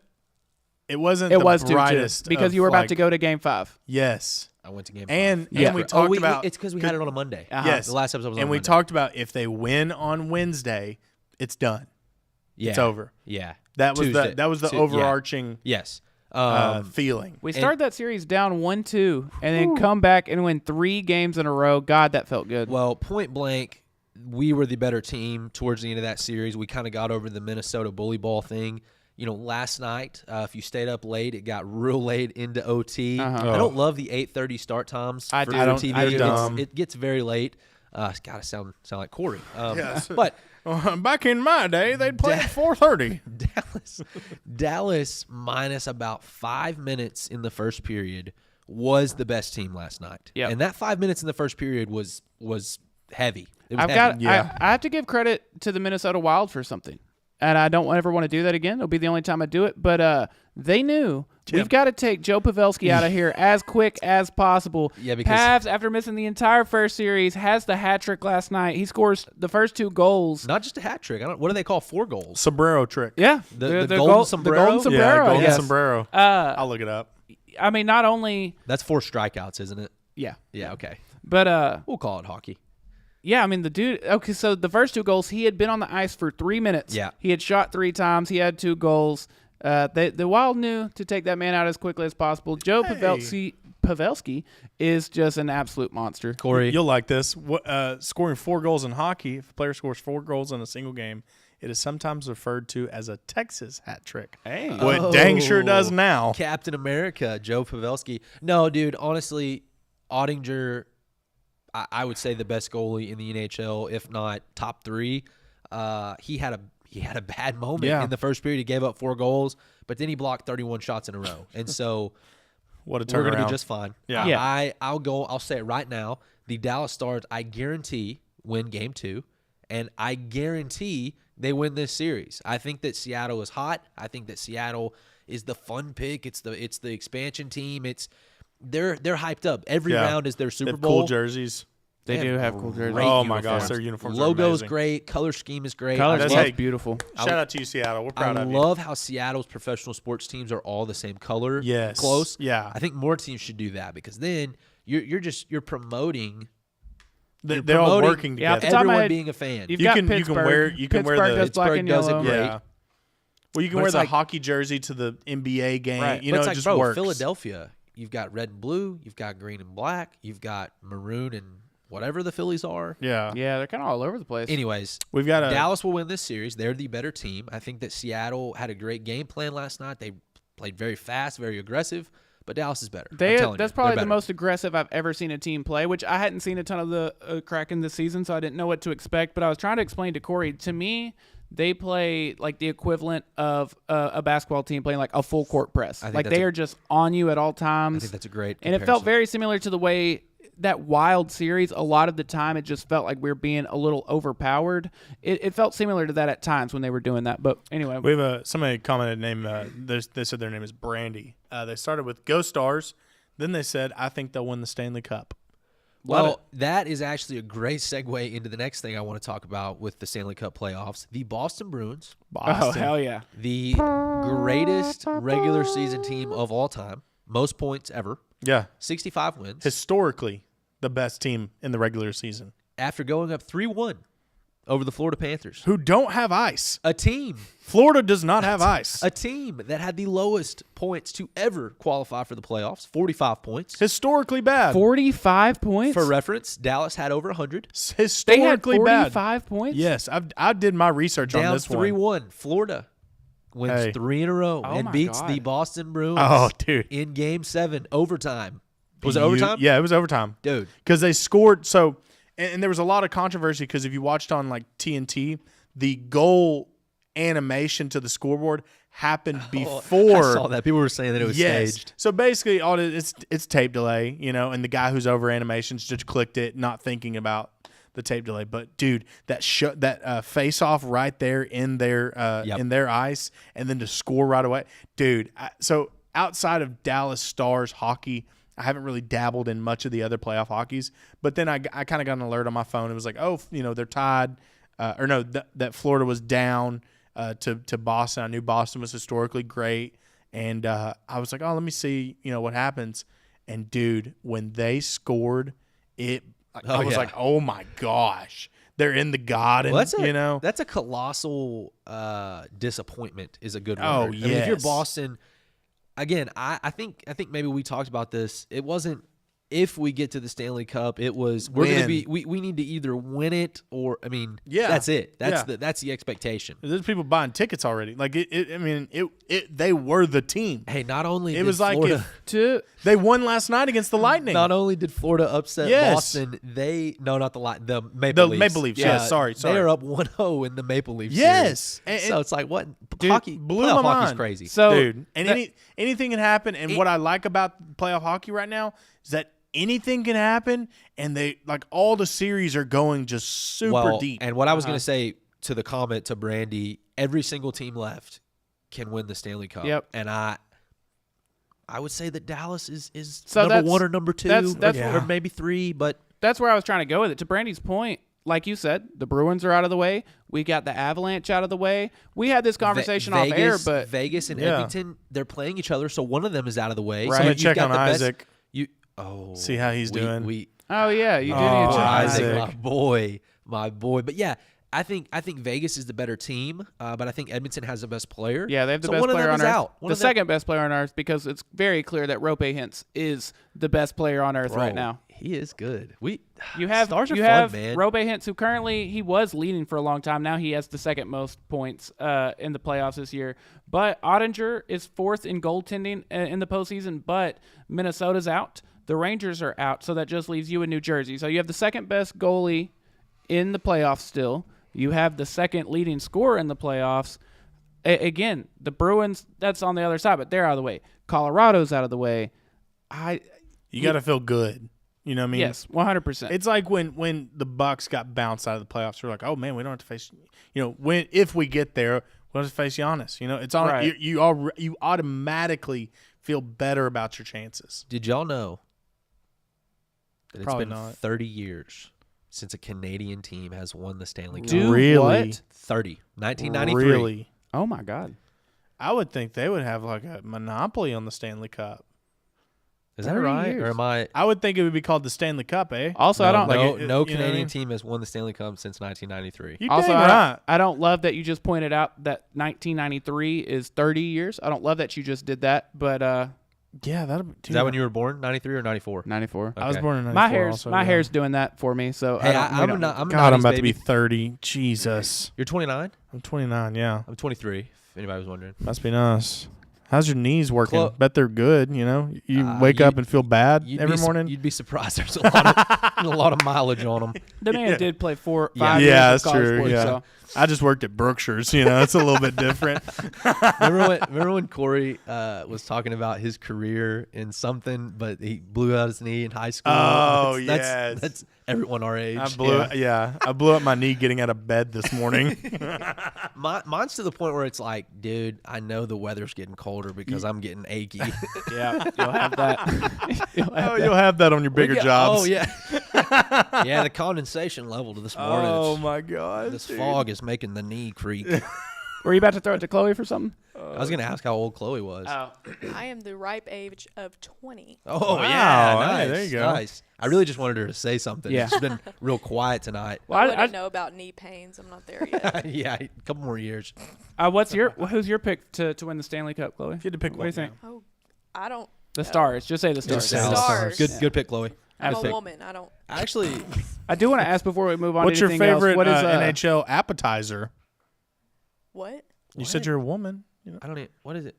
It wasn't. It the was 2-2 brightest because of, you were about like- to go to Game 5. Yes, I went to game and 5. and we talked about it's because we had it on a Monday. Uh-huh. yes, The last episode was on and we Monday. talked about if they win on Wednesday, it's done. Yeah. It's over. Yeah. That was Tuesday. the Yeah. overarching Yes. feeling. We started that series down 1-2 and then come back and win 3 games in a row. God, that felt good. Well, point blank, we were the better team towards the end of that series. We kind of got over the Minnesota bully ball thing. You know, last night, if you stayed up late, it got real late into OT. Uh-huh. I don't love the 8:30 start times I for do. I don't- TV. I'm dumb. It gets very late. It's got to sound like Corey. Yes. But Back in my day, they'd play at 4:30. Dallas minus about 5 minutes in the first period was the best team last night. Yep. And that 5 minutes in the first period was heavy. It was I've heavy. got. Yeah. I have to give credit to the Minnesota Wild for something, and I don't ever want to do that again. It'll be the only time I do it. But they knew we've got to take Joe Pavelski out of here as quick as possible. Yeah, because- Pavs, after missing the entire first series, has the hat trick last night. He scores the first 2 goals. Not just a hat trick. What do they call 4 goals? Sombrero trick. Yeah, The golden goal- sombrero? The golden sombrero. Yeah, golden yes. sombrero. Uh, I'll look it up. I mean, not only That's 4 strikeouts, isn't it? yeah, Yeah, okay. but We'll call it hockey. yeah, I mean, the dude. Okay, so the first 2 goals, he had been on the ice for 3 minutes. Yeah. He had shot 3 times. He had 2 goals. The Wild knew to take that man out as quickly as possible. Joe Hey. Pavelski Pavelski is just an absolute monster. Corey, You'll like this. Scoring 4 goals in hockey, if a player scores 4 goals in a single game, it is sometimes referred to as a Texas hat trick. Hey. What dang sure does now. Captain America, Joe Pavelski. No, dude, honestly, Ottinger, I would say the best goalie in the NHL, if not top 3. He had a bad moment Yeah. in the first period. He gave up 4 goals, but then he blocked 31 shots in a row. And so What a we're going to turnaround. be just fine. Yeah. Yeah. I'll say it right now. The Dallas Stars, I guarantee, win game 2, and I guarantee they win this series. I think that Seattle is hot. I think that Seattle is the fun pick. It's the expansion team. They're hyped up. Every Yeah. round is their They Super have Bowl. cool jerseys. They do have cool jerseys. great Oh my gosh, uniforms. their uniforms are Logo's amazing. great. Color scheme is great. Colors That's look how- beautiful. Shout out to you, Seattle. We're proud I of you. love how Seattle's professional sports teams are all the same color. Yes. Close. Yeah. I think more teams should do that because then you're promoting They're you're all promoting working Yeah, together. off the top of my everyone head, being a fan. You've You got can Pittsburgh. wear Pittsburgh does black Pittsburgh and does it yellow. great. Yeah. Well, you can But wear it's the like- hockey jersey to the NBA game. Right. You But know, it's it like, just bro, works. Philadelphia, you've got red and blue, you've got green and black, you've got maroon and whatever the Phillies are. Yeah. Yeah, they're kind of all over the place. Anyways, We've got a Dallas will win this series. They're the better team. I think that Seattle had a great game plan last night. They played very fast, very aggressive, but Dallas is better. I'm telling you, That's they're probably the better. most aggressive I've ever seen a team play, which I hadn't seen a ton of the Kraken this season, so I didn't know what to expect. But I was trying to explain to Corey, to me, they play like the equivalent of a basketball team playing like a full court press. think Like that's they a- are just on you at all I times. think that's a great And it felt comparison. very similar to the way that Wild series, a lot of the time, it just felt like we were being a little overpowered. It felt similar to that at times when they were doing that. But anyway, We have somebody commented name. They said their name is Brandy. They started with Go Stars. Then they said, I think they'll win the Stanley Cup. Love Well, that is actually a great segue into the next thing I want to talk about with the Stanley Cup playoffs. The Boston Bruins, oh, hell yeah. the greatest regular season team of all time, most points ever, Yeah. 65 wins. Historically, the best team in the regular season. After going up 3-1 over the Florida Panthers. Who don't have ice. A team Florida does not have ice. A team that had the lowest points to ever qualify for the playoffs, 45 points. Historically bad. 45 points? For reference, Dallas had over 100. They had Historically bad. 45 points? Yes, I did my research on Down this one. 3-1. Florida wins Hey. 3 in a row Oh and my beats God. the Boston Bruins Oh, dude. in Game 7, overtime. Was it overtime? Yeah, it was overtime. Dude. Because they scored. So, and there was a lot of controversy because if you watched on like TNT, the goal animation to the scoreboard happened before. I saw that. People were saying that it was Yes. staged. So basically, all it's tape delay, and the guy who's over animations just clicked it, not thinking about the tape delay. But dude, that face off right there in their Yep. in their ice, and then to score right away, dude. So outside of Dallas Stars hockey, I haven't really dabbled in much of the other playoff hockeys. But then I kind of got an alert on my phone. It was like, oh, they're tied, or no, that Florida was down to Boston. I knew Boston was historically great. And I was like, oh, let me see, what happens. And, dude, when they scored, I was yeah. like, oh, my gosh. They're in the Garden, Well, that's a colossal disappointment is a good word. Oh, I mean, if you're yes. Boston, again, I think maybe we talked about this. It wasn't if we get to the Stanley Cup, it was we're going to be we need to either win it or Yeah. that's it. That's Yeah. that's the expectation. There's people buying tickets already. Like, they were the team. Hey, not only It did was like Florida, they won last night against the Lightning. not only did Florida upset Yes. Boston, the Maple Leafs. Maple Leafs, yeah, sorry. They are up 1-0 in the Maple Leafs. Yes. series. And- So it's like what Dude, hockey blew playoff my hockey's mind. crazy. So, Dude, and that- anything can happen. And what I like about playoff hockey right now is that anything can happen, and all the series are going just super deep. And what I was going to say to the comment to Brandy, every single team left can win the Stanley Cup. Yep. And I would say that Dallas is So number that's- 1 or number 2 that's- or maybe 3, but That's where I was trying to go with it. To Brandy's point, like you said, the Bruins are out of the way. We got the Avalanche out of the way. We had this conversation off air, but Vegas and Yeah. Edmonton, they're playing each other, so one of them is out of the way. Right. So I'm gonna you've check got on the best- Isaac. See how he's doing. oh yeah, you do Oh, need to check on Isaac. Isaac. my boy. But yeah, I think Vegas is the better team, but I think Edmonton has the best player. Yeah, they have the So best one of player them on is earth. out. The second best player on earth, because it's very clear that Rope Hintz is the best player on earth right now. He is good. You have Stars are you fun, have man. Rope Hintz, who currently he was leading for a long time. Now he has the second most points in the playoffs this year. But Ottinger is fourth in goaltending in the postseason. But Minnesota's out. The Rangers are out, so that just leaves you in New Jersey. So you have the second best goalie in the playoffs still. You have the second leading scorer in the playoffs. Again, the Bruins, that's on the other side, but they're out of the way. Colorado's out of the way. You got to feel good. You know what I mean? Yes, 100%. It's like when the Bucks got bounced out of the playoffs. We're like, oh man, we don't have to face. If we get there, we don't have to face Giannis. It's on. Right. You automatically feel better about your chances. Did y'all know that it's Probably been not. 30 years since a Canadian team has won the Stanley Cup? Do Really? what? 30. 1993. Really? Oh my God. I would think they would have like a monopoly on the Stanley Cup. Is that 30 right? years. Or am I? I would think it would be called the Stanley Cup, eh? Also, no, I don't no, like it- no you know what I Canadian mean? team has won the Stanley Cup since 1993. You Also, dang I, right. I don't love that you just pointed out that 1993 is 30 years. I don't love that you just did that, but Yeah, that'll be. Is that when you were born? 93 or 94? 94. I was Okay. born in 94 My hair's also, my yeah. hair's doing that for me. So Hey, I don't, I'm a God, 90s I'm about to baby. be 30. Jesus. You're 29? I'm 29, yeah. I'm 23, if anybody was wondering. Must be nice. How's your knees working? Clo- Bet they're good, You wake up and feel bad every morning? You'd be surprised. There's a lot of mileage on them. the man did play 5 Yeah. years Yeah, of that's college true. sports, Yeah. so. I just worked at Brookshire's, It's a little bit different. Remember when Corey was talking about his career in something, but he blew out his knee in high school? Oh, That's- yes. That's everyone our age. I blew up my knee getting out of bed this morning. Mine's to the point where it's like, dude, I know the weather's getting colder because I'm getting achy. Yeah, you'll have that. You'll have that on your bigger jobs. Oh, yeah. Yeah, the condensation level to this morning. Oh it's- my God. This fog is making the knee creak. Were you about to throw it to Chloe for something? I was going to ask how old Chloe was. Oh. I am the ripe age of 20. Oh, Wow. yeah. Hey, Nice. there you go. Nice. I really just wanted her to say something. Yeah. She's been real quiet tonight. Well, I I, wouldn't know about knee pains. I'm not there yet. Yeah, a couple more years. who's your pick to win the Stanley Cup, Chloe? If you had to pick What do you one, think? Oh, I don't. The Stars. Just say the Stars. say the Stars. Good pick, Chloe. I'm Absolutely. a woman. I don't. Actually, I do want to ask before we move on. What's to your anything favorite else, what is NHL appetizer? What? You said you're a woman. I don't even. What is it?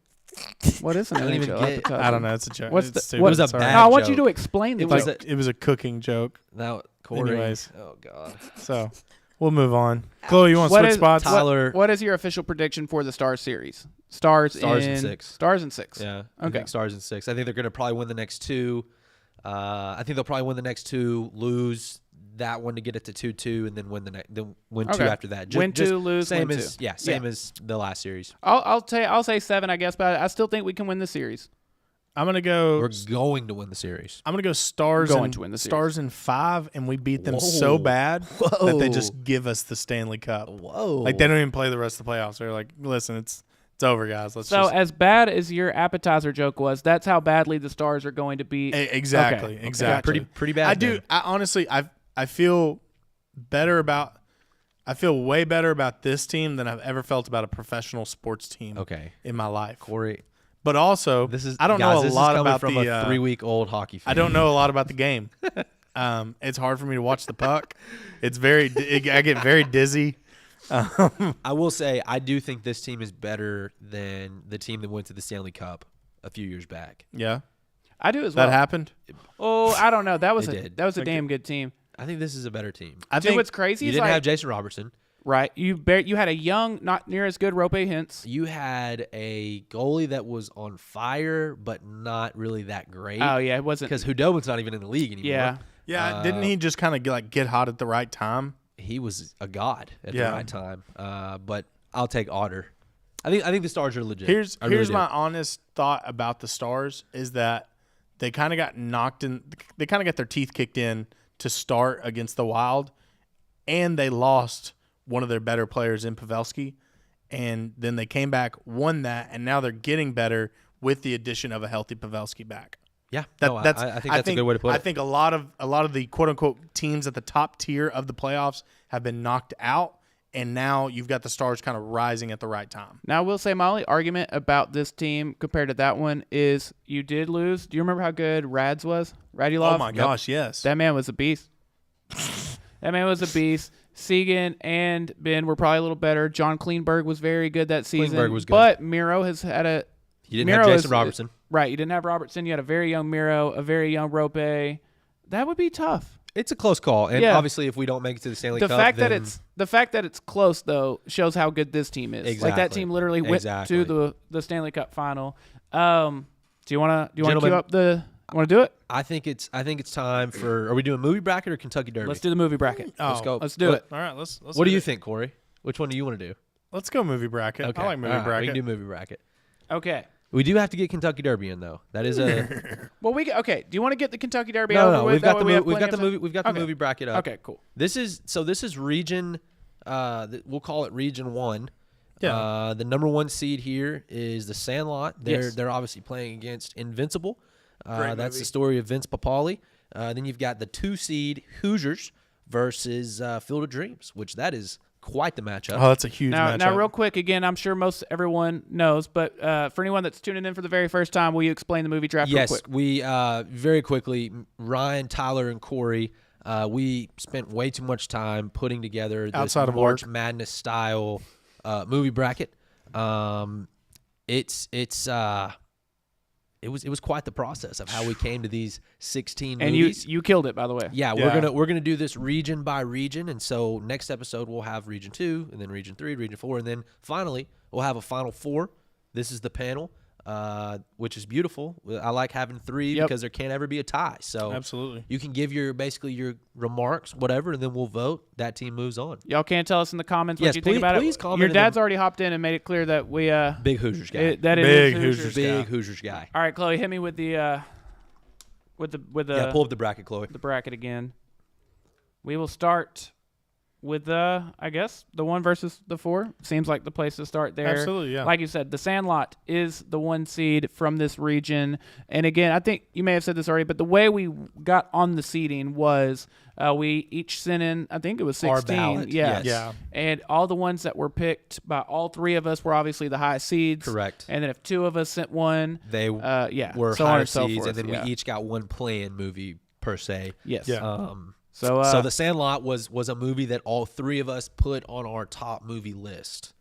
what is an I don't even NHL get- appetizer? I don't know. It's a joke. What's It's the- stupid. what- It was a Sorry. bad No, I want you joke. to explain It it. was like, a- It was a cooking joke. Now, Corey. Anyways. Oh, God. So we'll move on. Chloe, you want to What switch is- spots? Tyler. what is your official prediction for the Stars series? Stars Stars in in 6. Stars in 6. Yeah. I Okay. think Stars in 6. I think they're going to probably win the next 2. I think they'll probably win the next 2, lose that one to get it to 2-2, and then win the then win 2 Okay. after that. Win 2, lose, same win as 2. same as the last series. I'll say 7, I guess, but I still think we can win the series. I'm gonna go. We're going to win the series. I'm gonna go Stars. Going and, to win the series. Stars in 5, and we beat them so Whoa. bad that they just give us the Stanley Cup. Whoa! Like they don't even play the rest of the playoffs. They're like, listen, it's over, guys. Let's So just as bad as your appetizer joke was, that's how badly the Stars are going to be. exactly, Okay. exactly. pretty bad. I do. then. I honestly, I feel better about. I feel way better about this team than I've ever felt about a professional sports team Okay, in my life. Corey. But also, This is I don't guys, know a this is lot coming about from the. a 3-week-old hockey fan. I don't know a lot about the game. It's hard for me to watch the puck. It's very. I get very dizzy. I will say I do think this team is better than the team that went to the Stanley Cup a few years back. Yeah, I do as well. that happened. Oh, I don't know. That was They a did. damn good team. I think this is a better team. I Dude, think what's crazy You is didn't like, have Jason Robertson. right. You had a young, not near as good Rope Hintz. You had a goalie that was on fire, but not really that great. Oh yeah, it wasn't. Because Hudobin's not even in the league anymore. Yeah, Yeah, didn't he just kind of get hot at the right time? He was a god at Yeah. the right time. But I'll take Otter. I think the Stars are legit. Here's I really do. my honest thought about the Stars is that they kind of got knocked in. They kind of got their teeth kicked in to start against the Wild, and they lost one of their better players in Pavelski, and then they came back, won that, and now they're getting better with the addition of a healthy Pavelski back. Yeah, That, no, that's I think that's a good way to put I it. think a lot of the quote unquote teams at the top tier of the playoffs have been knocked out, and now you've got the stars kind of rising at the right time. Now, I will say my only argument about this team compared to that one is you did lose. Do you remember how good Rads was? Radulov? Oh my gosh, yes. That man was a beast. That man was a beast. Segan and Ben were probably a little better. John Kleinberg was very good that season. Kleinberg was good. But Miro has had a You didn't Miro have is- Jason Robertson. right. You didn't have Robertson. You had a very young Miro, a very young Rope. That would be tough. It's a close call, and Yeah. obviously, if we don't make it to the Stanley The Cup, fact that then it's close though shows how good this team is. Like that Exactly. team literally went Exactly. to the Stanley Cup final. Do you want to Gentlemen, queue up the? Want to do it? I think it's time for. Are we doing movie bracket or Kentucky Derby? Let's do the movie bracket. Oh, Let's go. Let's do it. All right, let's What do you think, Corey? Which one do you want to do? Let's go movie bracket. I like movie all right, bracket. We can do movie bracket. Okay. We do have to get Kentucky Derby in though. That is a Well, okay. Do you want to get the Kentucky Derby no. over No, with? we've got That the way we have we've got plenty the of time? movie we've got the Okay. movie bracket up. Okay, cool. This is region. We'll call it region 1. Yeah. The number 1 seed here is the Sandlot. Yes. They're obviously playing against Invincible. Great That's movie. the story of Vince Papali. Then you've got the 2 seed Hoosiers versus Field of Dreams, which that is quite the matchup. Oh, that's a huge Now, matchup. real quick, again, I'm sure most everyone knows, but for anyone that's tuning in for the very first time, will you explain the movie draft Yes, real quick? we very quickly, Ryan, Tyler, and Corey, we spent way too much time putting together this Outside of March work. Madness style movie bracket. It was quite the process of how we came to these 16 And movies. you killed it, by the way. Yeah, Yeah. we're gonna do this region by region, and so next episode we'll have region 2, and then region 3, region 4, and then finally we'll have a final 4. This is the panel, which is beautiful. I like having 3 Yep. because there can't ever be a tie. So Absolutely. you can give your remarks, whatever, and then we'll vote. That team moves on. Y'all can tell us in the comments Yes, what you think please- about please it. comment Your in dad's the- already hopped in and made it clear that we Big Hoosiers guy. that it Big is Hoosiers guy. Big Hoosiers guy. All right, Chloe, hit me with the Yeah, pull up the bracket, Chloe. the bracket again. We will start with I guess the 1 versus the 4 seems like the place to start there. Absolutely, yeah. Like you said, the Sandlot is the 1 seed from this region, and again, I think you may have said this already, but the way we got on the seeding was we each sent in, I think it was 16. Our ballot, yeah, yes. Yeah. and all the ones that were picked by all 3 of us were obviously the highest seeds. Correct. And then if 2 of us sent one, They yeah, were so on higher and so seeds, forth, and then yeah. we each got 1 play-in movie per se. yes, Yeah. So So The Sandlot was a movie that all 3 of us put on our top movie list.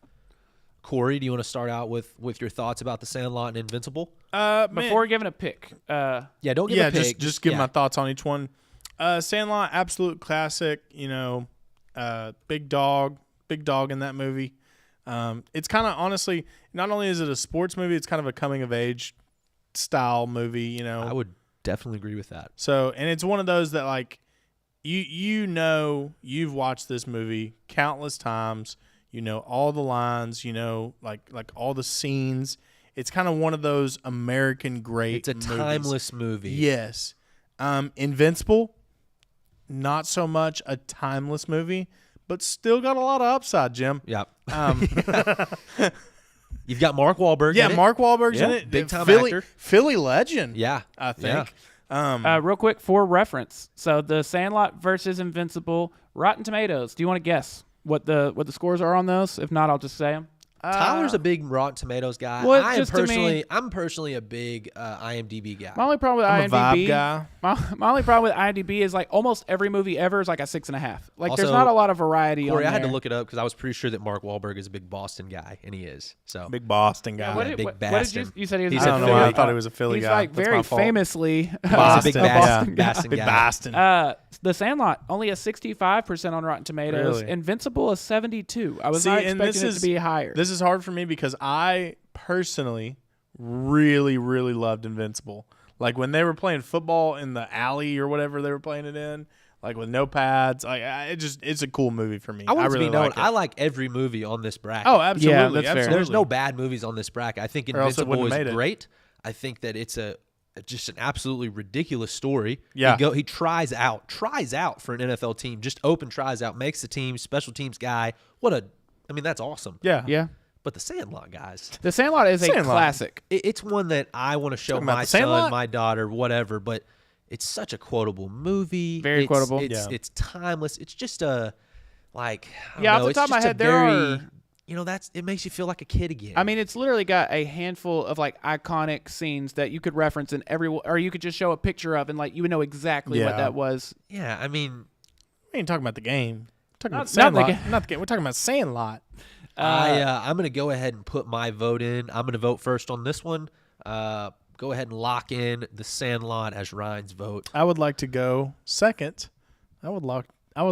Corey, do you want to start out with your thoughts about The Sandlot and Invincible? before giving a pick, Yeah, don't give Yeah, a pick. just give yeah. my thoughts on each one. Sandlot, absolute classic. Big dog in that movie. It's kind of honestly, not only is it a sports movie, it's kind of a coming of age style movie. I would definitely agree with that. So, and it's one of those that like you've watched this movie countless times. You know all the lines. Like all the scenes. It's kind of one of those American great. It's a movies. timeless movie. Yes. Invincible, not so much a timeless movie, but still got a lot of upside, Jim. Yeah. Um, You've got Mark Wahlberg. yeah, in it. Mark Wahlberg's in Yeah, it. big-time Philly, actor. Philly legend. Yeah. I think. real quick for reference. So the Sandlot versus Invincible, Rotten Tomatoes. Do you want to guess what the scores are on those? If not, I'll just say them. Tyler's a big Rotten Tomatoes guy. Well, I am just to me- I'm personally a big IMDb guy. My only problem with I'm a IMDb, vibe guy. My only problem with IMDb is like almost every movie ever is like a 6.5. Like there's Also, not a lot of variety Corey, on I had to there. look it up because I was pretty sure that Mark Wahlberg is a big Boston guy, and he is. So Big Boston guy. What Yeah, did, big what did you? bastard. You said he was. He's a a I don't know Philly why I guy. thought he was a Philly He's guy. like That's very my fault. famously He's a big Boston, a yeah. Boston guy. Boston Big guy. Boston. The Sandlot only a 65% on Rotten Tomatoes. Really? Invincible is 72. I was See, not and expecting this it to be higher. This is hard for me because I personally really, really loved Invincible. Like when they were playing football in the alley or whatever they were playing it in, like with no pads. Like it's a cool movie for me. I want really to be known. like it. I like every movie on this bracket. Oh, absolutely. Yeah, that's fair. absolutely. There's no bad movies on this bracket. I think Or else it Invincible wouldn't have is made it. great. I think that it's just an absolutely ridiculous story. Yeah. He tries out for an NFL team, just open tries out, makes the team, special teams guy. That's awesome. Yeah. yeah. But the Sandlot, guys, The Sandlot is a Sandlot. classic. it's one that I want to show Talking about my the son, Sandlot? my daughter, whatever, but it's such a quotable movie. Very quotable. It's timeless. It's just Like, I don't Yeah, off know, the it's top of my just a head, there very, are- you know, it makes you feel like a kid again. I mean, it's literally got a handful of like iconic scenes that you could reference in or you could just show a picture of and like you would know exactly what Yeah. that was. yeah, I mean, We ain't talking about the game. We're talking Not- about not the Sandlot. game. Not the game. We're talking about Sandlot. I'm going to go ahead and put my vote in. I'm going to vote first on this one. Go ahead and lock in The Sandlot as Ryan's vote. I would like to go second. I would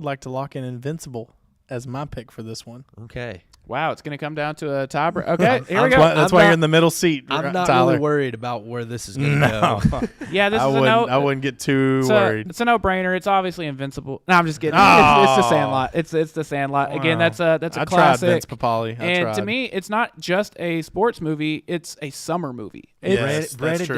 like to lock in Invincible as my pick for this one. Okay. Wow, it's going to come down to a tiebreak. Okay, here we I'm go. That's I'm why you're not- in the middle seat, I'm not Tyler. really worried about where this is going to No, go. Yeah, this I is a wouldn't. no. I wouldn't get too It's worried. it's a no-brainer. It's obviously Invincible. No, I'm just kidding. Oh. It's the Sandlot. It's the Sandlot. Again, Wow. that's a I classic. tried Vince Papali. I And to tried. me, it's not just a sports movie; it's a summer movie. Yes, It's, that's Brandon true.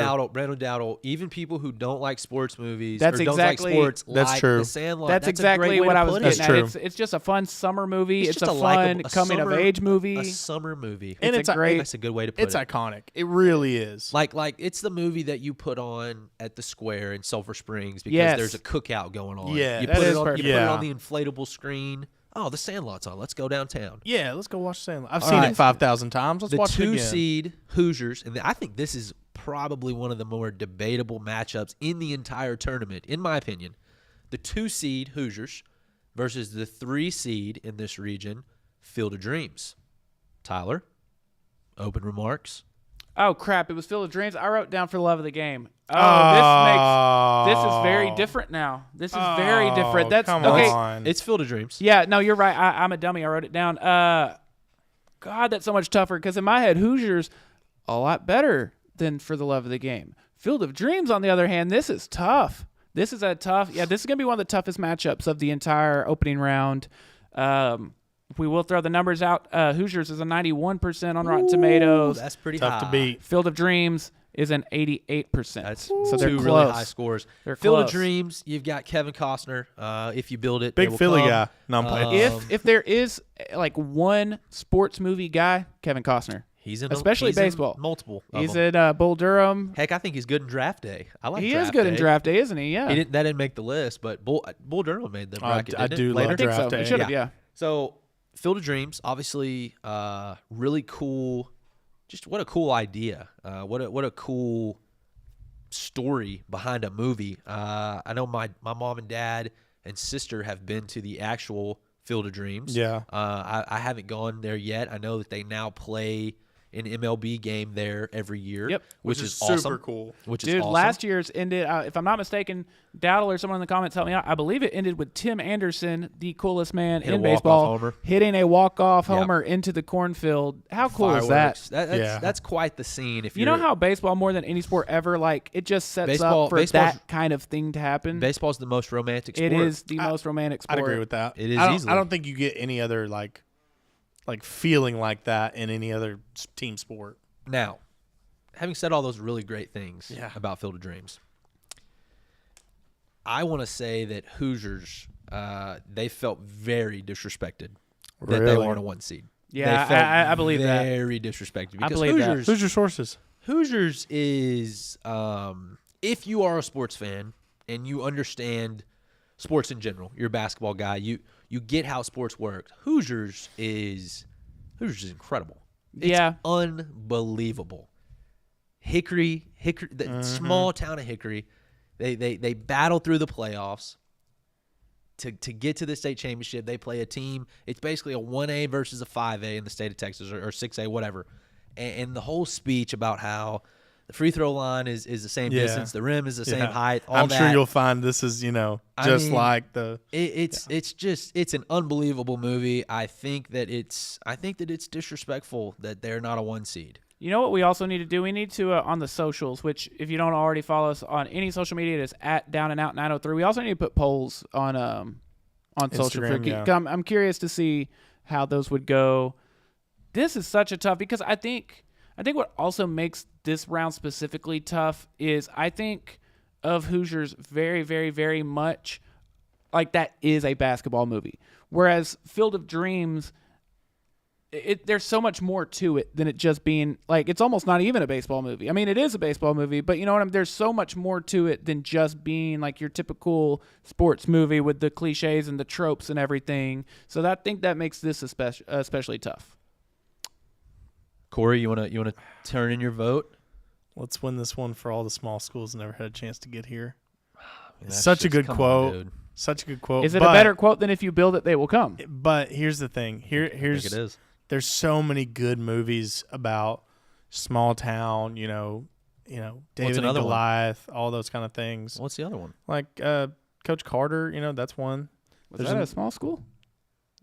Dowdle, even people who don't like sports movies That's or don't exactly- like sports That's like true. The Sandlot. that's a exactly great way what to I was put getting it. That's at. true. It's just a fun summer movie. It's, just a a fun likable- a coming summer- of age movie. A summer movie. And it's a great. That's a good way to put It's it. iconic. It really is. Like it's the movie that you put on at the square in Sulphur Springs because Yes. there's a cookout going on. Yeah, you that put is it on. perfect. You put it Yeah. on the inflatable screen. Oh, The Sandlot's on. Let's go downtown. Yeah, let's go watch Sandlot. I've All seen right. it 5,000 times. Let's The watch it again. 2-seed Hoosiers, and I think this is probably one of the more debatable matchups in the entire tournament, in my opinion. The 2-seed Hoosiers versus the 3-seed in this region, Field of Dreams. Tyler, open remarks. Oh crap! It was Field of Dreams. I wrote down For the Love of the Game. Oh, this is very different now. This is very different. That's come okay. on. It's Field of Dreams. Yeah, no, you're right. I'm a dummy. I wrote it down. God, that's so much tougher because in my head, Hoosiers a lot better than For the Love of the Game. Field of Dreams, on the other hand, this is tough. This is this is gonna be one of the toughest matchups of the entire opening round. We will throw the numbers out. Hoosiers is a 91% on Rotten Tomatoes. That's pretty Tough high. to beat. Field of Dreams is an 88%. That's so they're two close. really high scores. They're Field close. of Dreams, you've got Kevin Costner. If you build it, they Big will Philly come. guy. No, I'm playing. If there is like one sports movie guy, Kevin Costner. He's in Especially he's in baseball. multiple. of He's them. in Bull Durham. Heck, I think he's good in draft day. I like. He draft is good in day. draft day, isn't he? Yeah. That didn't make the list, but Bull Durham made the bracket. I didn't do it? love Later? I think so. draft day. He should have, yeah. So, Field of Dreams, obviously, really cool. Just what a cool idea. What a cool story behind a movie. I know my mom and dad and sister have been to the actual Field of Dreams. Yeah. I haven't gone there yet. I know that they now play an MLB game there every year. Yep. which is super awesome. cool. Which Dude, is awesome. last year's ended, if I'm not mistaken, Dowdle or someone in the comments help me out. I believe it ended with Tim Anderson, the coolest man Hit a in walk-off baseball, homer. hitting a walk-off Yeah. homer into the cornfield. How cool is that? Fireworks. Yeah. That's quite the scene. If You know you're- how baseball, more than any sport ever, like it just sets Baseball- up for baseball's- that kind of thing to happen. baseball's the most romantic sport. It is the most romantic sport. I'd agree with that. It is I don't, easily. I don't think you get any other like feeling like that in any other team sport. Now, having said all those really great things Yeah. about Field of Dreams, I want to say that Hoosiers, they felt very disrespected that they Really? weren't a 1 seed. Yeah, They felt I believe that. Very disrespected. I Because believe that. Hoosiers, Who's your sources? Hoosiers is, if you are a sports fan and you understand sports in general, you're a basketball guy, you get how sports work. Hoosiers is incredible. It's Yeah. unbelievable. Hickory, the small town of Hickory, they battle through the playoffs to get to the state championship. They play a team. It's basically a 1A versus a 5A in the state of Texas, or 6A, whatever. And the whole speech about how the free throw line is the same Yeah. distance, the rim is the same Yeah. height. All I'm that. sure you'll find this is I just mean, like the It's an unbelievable movie. I think that it's disrespectful that they're not a 1 seed. You know what we also need to do? We need to, on the socials, which if you don't already follow us on any social media, it is at Down and Out 903. We also need to put polls on social. Instagram, yeah. I'm curious to see how those would go. This is such a tough, because I think what also makes this round specifically tough is I think of Hoosiers very, very, very much like that is a basketball movie. Whereas Field of Dreams, there's so much more to it than it just being like it's almost not even a baseball movie. I mean, it is a baseball movie, but you know what I mean? There's so much more to it than just being like your typical sports movie with the cliches and the tropes and everything. So I think that makes this especially tough. Corey, you wanna turn in your vote? Let's win this one for all the small schools that never had a chance to get here. That's Such a just- good come on, quote. dude. Such a good quote. Is it a better quote than if you build it, they will come? But here's the thing. I think Here's it is. there's so many good movies about small town. David and another one? Goliath, all those kind of things. What's the other one? Like Coach Carter. That's one. Was There's that an- a small school?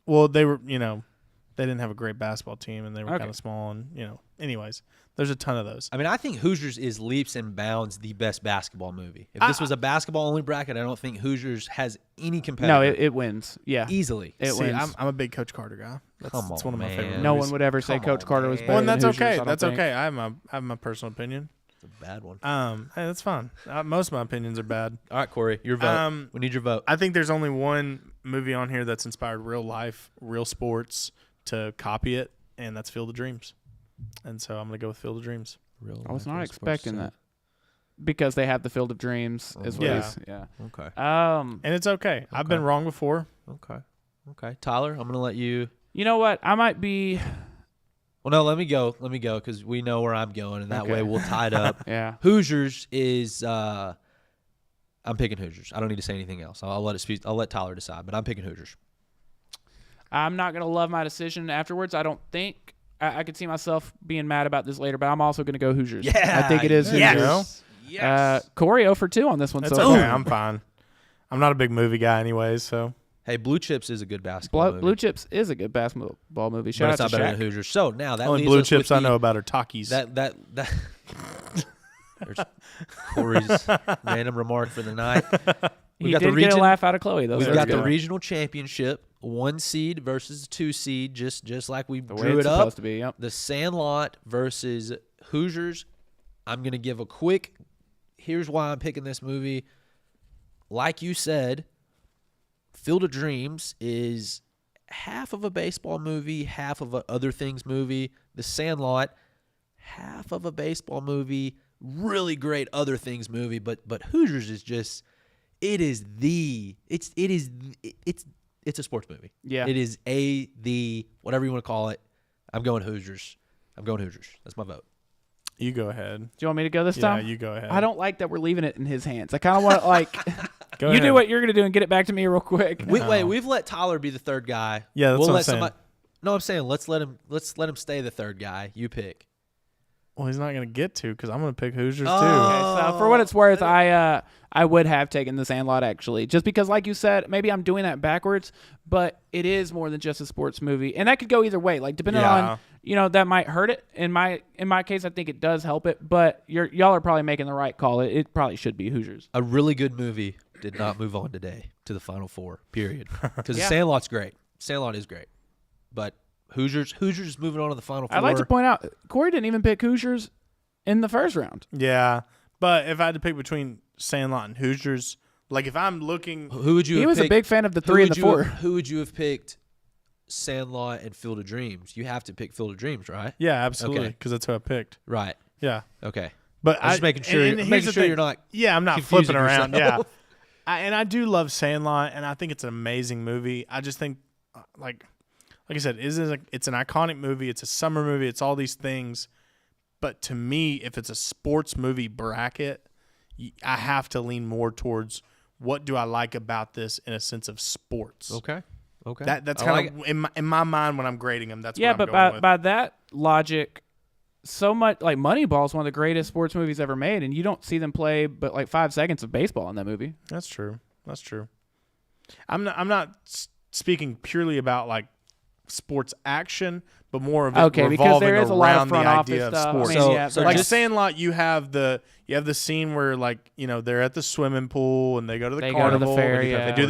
Well, they were. They didn't have a great basketball team, and they were Okay. kind of small. And anyways, there's a ton of those. I mean, I think Hoosiers is leaps and bounds the best basketball movie. If this was a basketball only bracket, I don't think Hoosiers has any competitor. No, it wins. Yeah. easily. It See, wins. I'm a big Coach Carter guy. That's Come one on, of my man. favorite. No movies. one would ever say Come Coach on, Carter was man. better Well, and than that's Hoosiers, okay. I don't That's think. okay. I have my personal opinion. It's a bad one. Hey, that's fine. Most of my opinions are bad. All right, Corey, your vote. We need your vote. I think there's only one movie on here that's inspired real life, real sports to copy it, and that's Field of Dreams. And so I'm gonna go with Field of Dreams. I was not expecting that because they have the Field of Dreams as well. Yeah. Okay. And it's okay. I've been wrong before. Okay. Tyler, I'm gonna let you. You know what? I might be. Well, no, let me go because we know where I'm going, and that Okay. way we'll tie it up. Yeah. Hoosiers is. I'm picking Hoosiers. I don't need to say anything else. I'll let it speak. I'll let Tyler decide, but I'm picking Hoosiers. I'm not going to love my decision afterwards. I don't think I could see myself being mad about this later, but I'm also going to go Hoosiers. I think it is There you Hoosiers. go. Yes. Corey 0 for 2 on this one. That's so okay. far. I'm fine. I'm not a big movie guy anyways, so Hey, Blue Chips is a good basketball movie, Blue Chips is a good basketball movie. but Shout it's out not to better Shaq. than Hoosiers. So now that only leaves blue us chips with I know about are Takis. That There's Corey's random remark for the night. He did get a laugh out of Chloe, though. We've so got that's the good. regional championship, 1 seed versus 2 seed, just like we The way drew it's it up. supposed to be. Yep. The Sandlot versus Hoosiers. I'm going to give a quick, here's why I'm picking this movie. Like you said, Field of Dreams is half of a baseball movie, half of a other things movie. The Sandlot, half of a baseball movie, really great other things movie. But Hoosiers is just, it's a sports movie. Yeah. It is the whatever you want to call it. I'm going Hoosiers. That's my vote. You go ahead. Do you want me to go this Yeah, time? you go ahead. I don't like that we're leaving it in his hands. I kind of want to like Go you ahead. do what you're gonna do and get it back to me real quick. Wait, we've let Tyler be the third guy. Yeah, that's we'll what I'm let saying. somebody. No, I'm saying let's let him stay the third guy. You pick. Well, he's not gonna get to because I'm gonna pick Hoosiers Okay, so for what it's worth, I would have taken the Sandlot actually, just because, like you said, maybe I'm doing that backwards, but it is more than just a sports movie, and that could go either way. Like depending on, that might hurt it. In my case, I think it does help it, but y'all are probably making the right call. It probably should be Hoosiers. A really good movie did not move on today to the Final Four. Period. Because Yeah. the Sandlot's great. Sandlot is great, but Hoosiers is moving on to the Final Four. I'd like to point out Corey didn't even pick Hoosiers in the first round. Yeah, but if I had to pick between Sandlot and Hoosiers, like if I'm looking, Who would you? He have was a picked? big fan of the Who 3 and would the you 4. Who would you have picked? Sandlot and Field of Dreams. You have to pick Field of Dreams, right? yeah, absolutely, Okay. because that's who I picked. Right. Yeah, Okay. but I'm just making sure. and I'm here's making the sure thing. you're not. Yeah, I'm not confusing flipping around. yourself. Yeah, and I do love Sandlot, and I think it's an amazing movie. I just think, like I said, it's an iconic movie. It's a summer movie. It's all these things. But to me, if it's a sports movie bracket, I have to lean more towards what do I like about this in a sense of sports. Okay. That's I kind like of in my mind when I'm grading them. That's Yeah, what but I'm going with. by that logic, so much like Moneyball is one of the greatest sports movies ever made, and you don't see them play but like 5 seconds of baseball in that movie. That's true. I'm not speaking purely about like sports action, but more of it Okay, because revolving there is a lot of around front the office idea of stuff. sports. I mean, So- yeah, so there Like are. just- Sandlot, you have the scene where like they're at the swimming pool and they go to the They go to the carnival. fair, they yeah. do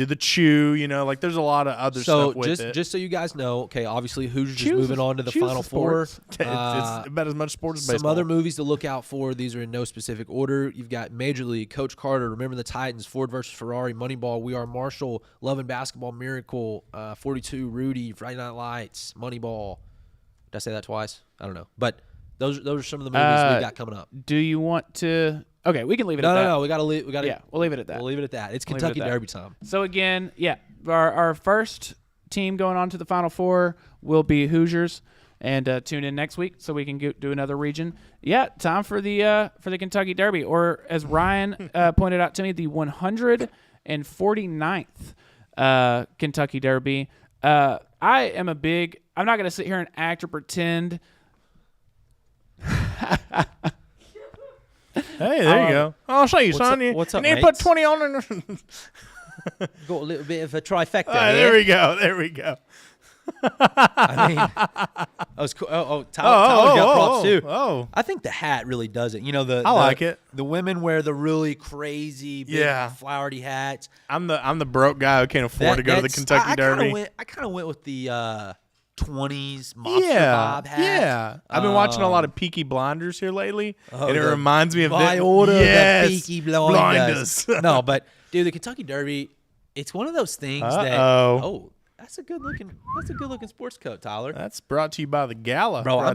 the chew. Like there's a lot of other So stuff with it. just so you guys know, okay, obviously Hoosiers is Choose- moving on to the choose Final Four. sports. It's about as much sport as Some baseball. other movies to look out for. These are in no specific order. You've got Major League, Coach Carter, Remember the Titans, Ford versus Ferrari, Moneyball, We Are Marshall, Love and Basketball, Miracle, 42, Rudy, Friday Night Lights, Moneyball, Ball. Did I say that twice? I don't know. But those are some of the movies we got coming up. Do you want to? Okay, we can leave it at No, that. no, no. We got to leave. We got to. Yeah, we'll leave it at that. We'll leave it at that. It's Leave it at Kentucky that. Derby time. So again, yeah, our first team going on to the Final Four will be Hoosiers, and tune in next week so we can do another region. Yeah, time for the Kentucky Derby, or as Ryan pointed out to me, the 149th Kentucky Derby. I'm not going to sit here and act or pretend. Hey, there you go. I'll show you, son. what's up, you need to put mates? 20 on it. Got a little bit of a trifecta. There we go. There we go. I mean, I was cool. Tyler got props too. Oh, I think the hat really does it. You know, I like it. The women wear the really crazy, big, Yeah. flowery hats. I'm the broke guy who can't afford to go to the Kentucky Derby. I kind of went with the 20s mobster Yeah, vibe hat. yeah. I've been watching a lot of Peaky Blinders here lately, and it the reminds me of By that. order Yes, of the Peaky Blinders. Blinders. No, but dude, the Kentucky Derby, it's one of those things that Uh-oh. that's a good looking sports coat, Tyler. That's brought to you by the Gala, Bro, right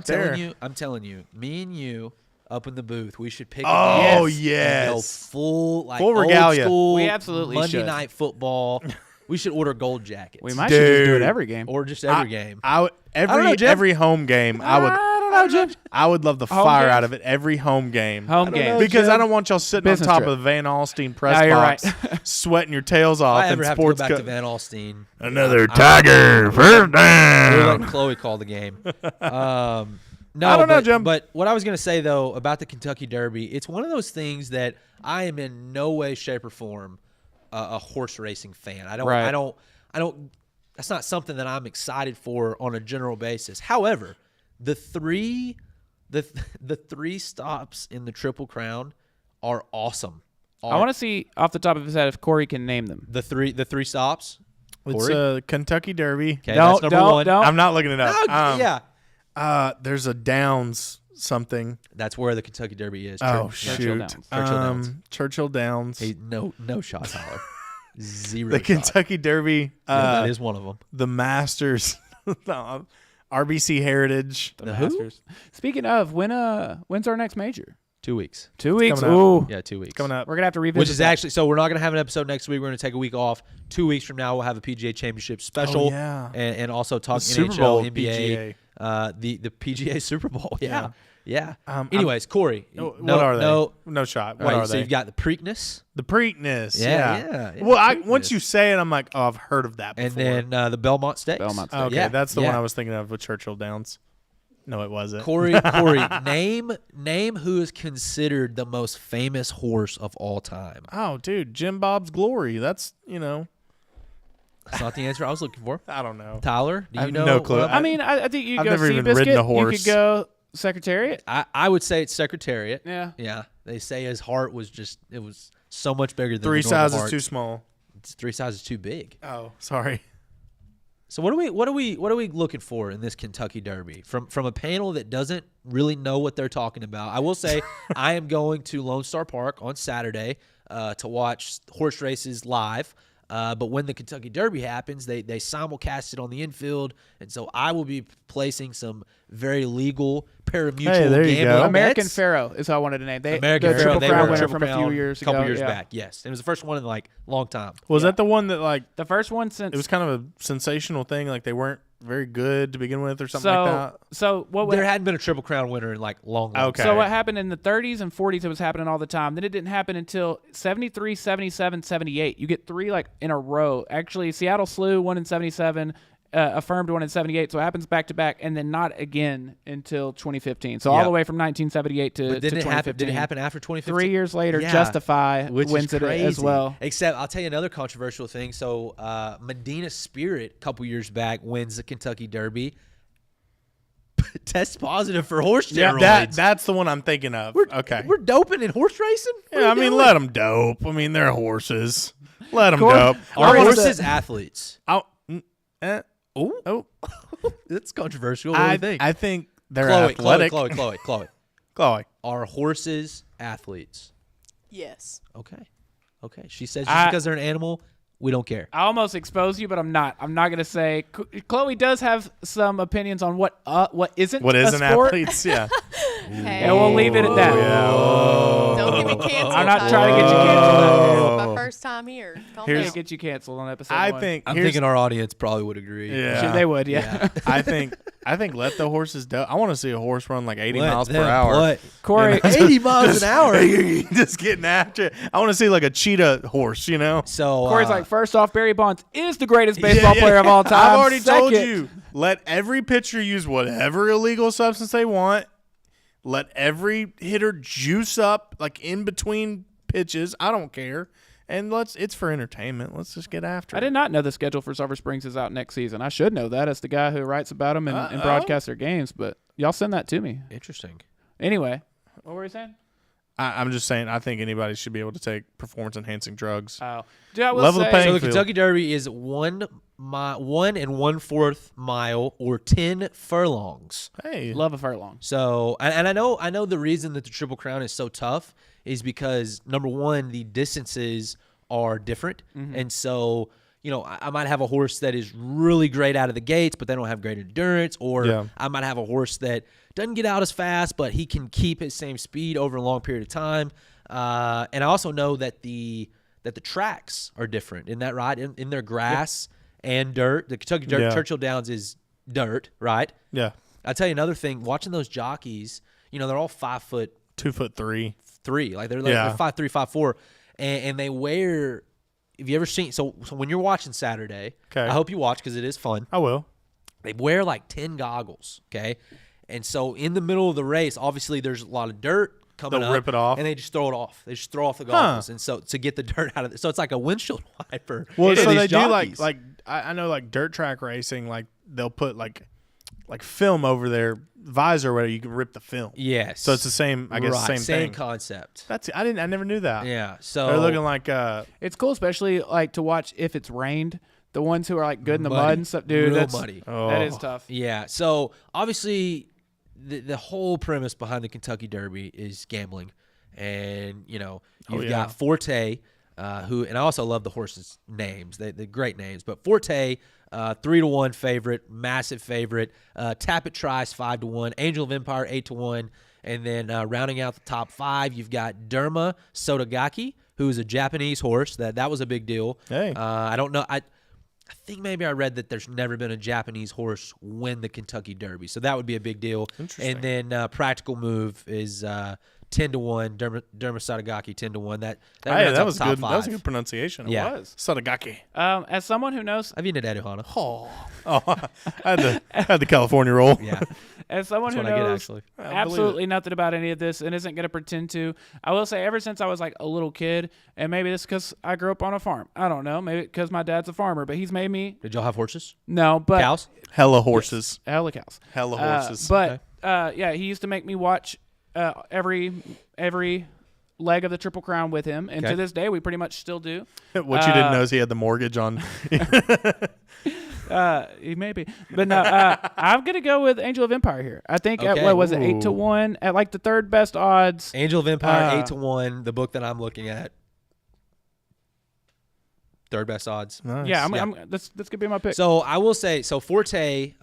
I'm telling you, me and you up in the booth, we should pick. Oh, a dance yes. and go full Full regalia. Old school We absolutely Monday should. Night Football. We should order gold jackets. We might should just do it Dude. every game. or just every game. I would don't know, Jim. every home game. I don't know, Jim. would love the Home fire games? out of it every home game. Home don't know, game. Because Jim. I don't want y'all sitting Business on top trip. of the Van Alstyne press No, you're box, right. sweating your tails If off I in ever have to go sports. back to Van Alstyne, Another Tiger first we're down. letting Chloe call the game. No, I don't know, but, Jim. But what I was going to say though about the Kentucky Derby, it's one of those things that I am in no way, shape, or form a horse racing fan. I don't. That's not something that I'm excited for on a general basis. However, the three stops in the Triple Crown are awesome. I want to see off the top of his head if Corey can name them. the three stops. It's Corey? a Kentucky Derby. Okay, that's number one. I'm not looking it up. Oh, yeah, There's a Downs something. that's where the Kentucky Derby is. Oh Churchill shoot. Downs. Churchill Downs. Churchill Downs. Hey, no shot, Tyler. Zero. The shot. Kentucky Derby. Yeah, that is one of them. The Masters. No, RBC Heritage. The Masters. Speaking of, when's our next major? 2 weeks. 2 weeks. coming up. Ooh, Yeah, 2 weeks. Coming up. we're gonna have to revisit. Which is that. actually, so we're not going to have an episode next week. We're going to take a week off. 2 weeks from now, we'll have a PGA Championship special. Oh, yeah. And also talk The Super NHL, Bowl NBA, the PGA Super Bowl. Yeah. Yeah. I'm- Anyways, Corey. What are they? No. No shot. All What right, are so they? you've got the Preakness, The Preakness. Yeah, Well, Preakness. once you say it, I'm like, oh, I've heard of that before. and then the Belmont Stakes. Belmont Stakes. okay, Yeah, that's the yeah. one I was thinking of with Churchill Downs. No, it wasn't. Corey, name who is considered the most famous horse of all time. Oh, dude, Jim Bob's Glory. That's That's not the answer I was looking for. I don't know. Tyler, do I you have know? no clue. what I mean, I think you I've could go never even Seabiscuit. ridden a You horse. could go Secretariat. I would say it's Secretariat. Yeah. Yeah. They say his heart was it was so much bigger than Three the normal sizes heart. too small. It's 3 sizes too big. Oh, sorry. So what are we looking for in this Kentucky Derby from a panel that doesn't really know what they're talking about? I will say I am going to Lone Star Park on Saturday to watch horse races live. But when the Kentucky Derby happens, they simulcast it on the infield, and so I will be placing some very legal pari-mutuel Hey, there you gambling go. American bets. Pharaoh is how I wanted to name. American the Pharaoh, Triple they Crown were winner Triple from a few Crown years a couple ago. years yeah. back. Yes, it was the first one in like long time. Was that the one that like The first one since it was kind of a sensational thing? Like they weren't very good to begin with, or something like that. so what There hadn't been a Triple Crown winner in like long. Okay. So what happened in the 30s and 40s, it was happening all the time. Then it didn't happen until 73, 77, 78. You get three like in a row. Actually, Seattle slew one in 77, affirmed one in 78. So it happens back to back, and then not again until 2015. So all Yeah. the way from 1978 to, But to didn't it 2015. happen? Did it happen after 2015? 3 years later, Yeah. Justify Which wins is it crazy. as well. Except I'll tell you another controversial thing. So Medina Spirit a couple years back wins the Kentucky Derby. Tests positive for horse steroids. That's the one I'm thinking of. Okay. We're doping in horse racing? What Yeah, are I we mean, doing? let them dope. I mean, they're horses. Let them Corey- dope. Are I wanna horses say- athletes? Oh, That's controversial. What do you think? I think they're Chloe, athletic. Chloe. Chloe. Are horses athletes? Yes. Okay. She says just I- because they're an animal, We don't care. I almost exposed you, but I'm not. I'm not gonna say. Chloe does have some opinions on what isn't What a isn't sport, athletes? Yeah. Hey. and we'll leave it at that. Don't get me canceled. I'm not Tyler. trying to get you canceled. This is my first time here. Calm Here's- down. Get you canceled on episode I one. think I'm here's- thinking our audience probably would agree. Yeah. Sure, they would. Yeah. I think let the horses do. I want to see a horse run like 80 Let miles per them hour. play. Corey, 80 miles an hour. Just getting after it. I want to see like a cheetah horse, you know? So Corey's like, first off, Barry Bonds is the greatest baseball player of all time. I've already told Second- you. Let every pitcher use whatever illegal substance they want. Let every hitter juice up like in between pitches. I don't care. And it's for entertainment. Let's just get after I it. did not know the schedule for Sulphur Springs is out next season. I should know that as the guy who writes about them and broadcasts their games, but y'all send that to me. Interesting. Anyway, what were you saying? I'm just saying, I think anybody should be able to take performance-enhancing drugs. Oh, dude, I will Level the say, playing So the field. Kentucky Derby is 1 1/4 mile or 10 furlongs. Hey, love a furlong. So, and I know the reason that the Triple Crown is so tough is because number one, the distances are different, and so I might have a horse that is really great out of the gates, but they don't have great endurance, or Yeah. I might have a horse that doesn't get out as fast, but he can keep his same speed over a long period of time. And I also know that the tracks are different. Isn't that right? In their grass and dirt. The Kentucky Dirt, Yeah. Churchill Downs is dirt, right? yeah, I'll tell you another thing. Watching those jockeys, they're all 5'3", 2'3". like they're Yeah. 5'3", 5'4", and they wear. Have you ever seen? So when you're watching Saturday, 'Kay. I hope you watch because it is fun. I will. They wear like 10 goggles, okay? And so in the middle of the race, obviously there's a lot of dirt coming They'll up. rip it off. And they just throw it off. They just throw off the goggles. And so to get the dirt out of it. So it's like a windshield wiper. Well, for so these they do jockeys. like I know like dirt track racing, like they'll put like film over their visor where you can rip the film. Yes. So it's the same, I guess, right, same thing. concept. I never knew that. Yeah. So They're looking like It's cool, especially like to watch if it's rained. The ones who are like good in the Muddy. mud and stuff, dude. Real That's muddy. That is Oh. tough. Yeah. So obviously, the whole premise behind the Kentucky Derby is gambling, and you've yeah. got Forte, who, and I also love the horses' names. They're great names, but Forte, 3-1 favorite, massive favorite. Tapit Trice 5-1, Angel of Empire 8-1, and then rounding out the top 5, you've got Derma Sotogaki, who is a Japanese horse. That was a big deal. Hey. I don't know. I think maybe I read that there's never been a Japanese horse win the Kentucky Derby, so that would be a big deal. Interesting. And then Practical Move is 10-1. Derma Sotogaki 10-1on. That Hey, rounds that out was the top good. five. That was a good pronunciation. Yeah. It was. Sadagaki. As someone who knows, I've eaten at Aduhana. Oh, I had the California roll. Yeah, as someone that's who what I get knows actually. I believe absolutely nothing about any of this and isn't going to pretend to, I will say ever since I was like a little kid, and maybe this because I grew up on a farm. I don't know. Maybe because my dad's a farmer, but he's made me Did y'all have horses? no, but Cows? Hella horses. hella cows. Hella horses. But yeah, he used to make me watch every leg of the Triple Crown with him, and Okay. to this day we pretty much still do. What you didn't know is he had the mortgage on. He may be, but no. I'm gonna go with Angel of Empire here. I think at Okay. what was it, Ooh. 8-1 at like the third best odds. Angel of Empire 8-1. The book that I'm looking at. Third best odds. Nice. Yeah, Yeah. this could be my pick. So I will say, Forte,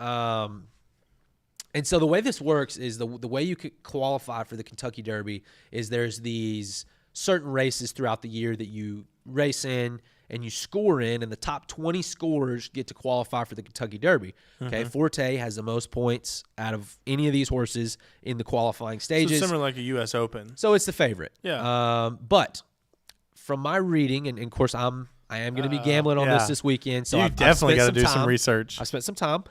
and so the way this works is the way you could qualify for the Kentucky Derby is there's these certain races throughout the year that you race in and you score in, and the top 20 scorers get to qualify for the Kentucky Derby. Okay, Forte has the most points out of any of these horses in the qualifying So stages. similar like a U.S. Open. So it's the favorite. Yeah. But from my reading, and of course I am going to be gambling on yeah. this weekend. So You I've definitely got got to do some research. I spent some time.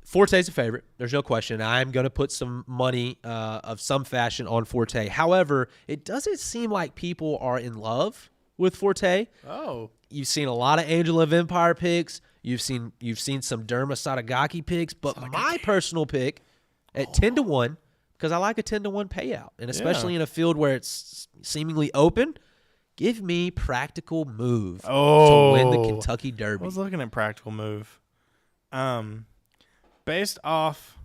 Forte's a favorite. There's no question. I'm going to put some money of some fashion on Forte. However, it doesn't seem like people are in love with Forte. Oh. You've seen a lot of Angel of Empire picks. You've seen some Derma Sotogaki picks. But my personal pick at 10-1, because I like a 10-1 payout, and especially in a field where it's seemingly open, give me Practical Move to win the Kentucky I Derby. was looking at Practical Move. Based off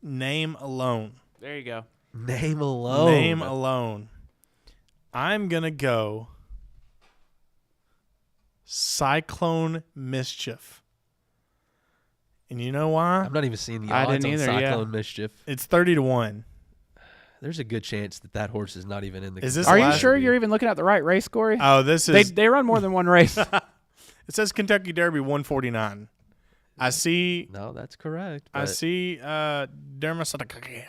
name alone. there you go. Name alone. Name alone. I'm going to go Cyclone Mischief. And you know why? I'm not even seeing the I odds didn't on either, yeah. Cyclone Mischief. It's 30-1. There's a good chance that horse is not even in the. Is this Are you last- sure you're even looking at the right race, Corey? Oh, this is. They run more than one race. It says Kentucky Derby 149. I see. No, that's correct. I but- see. Dermasadakakeo.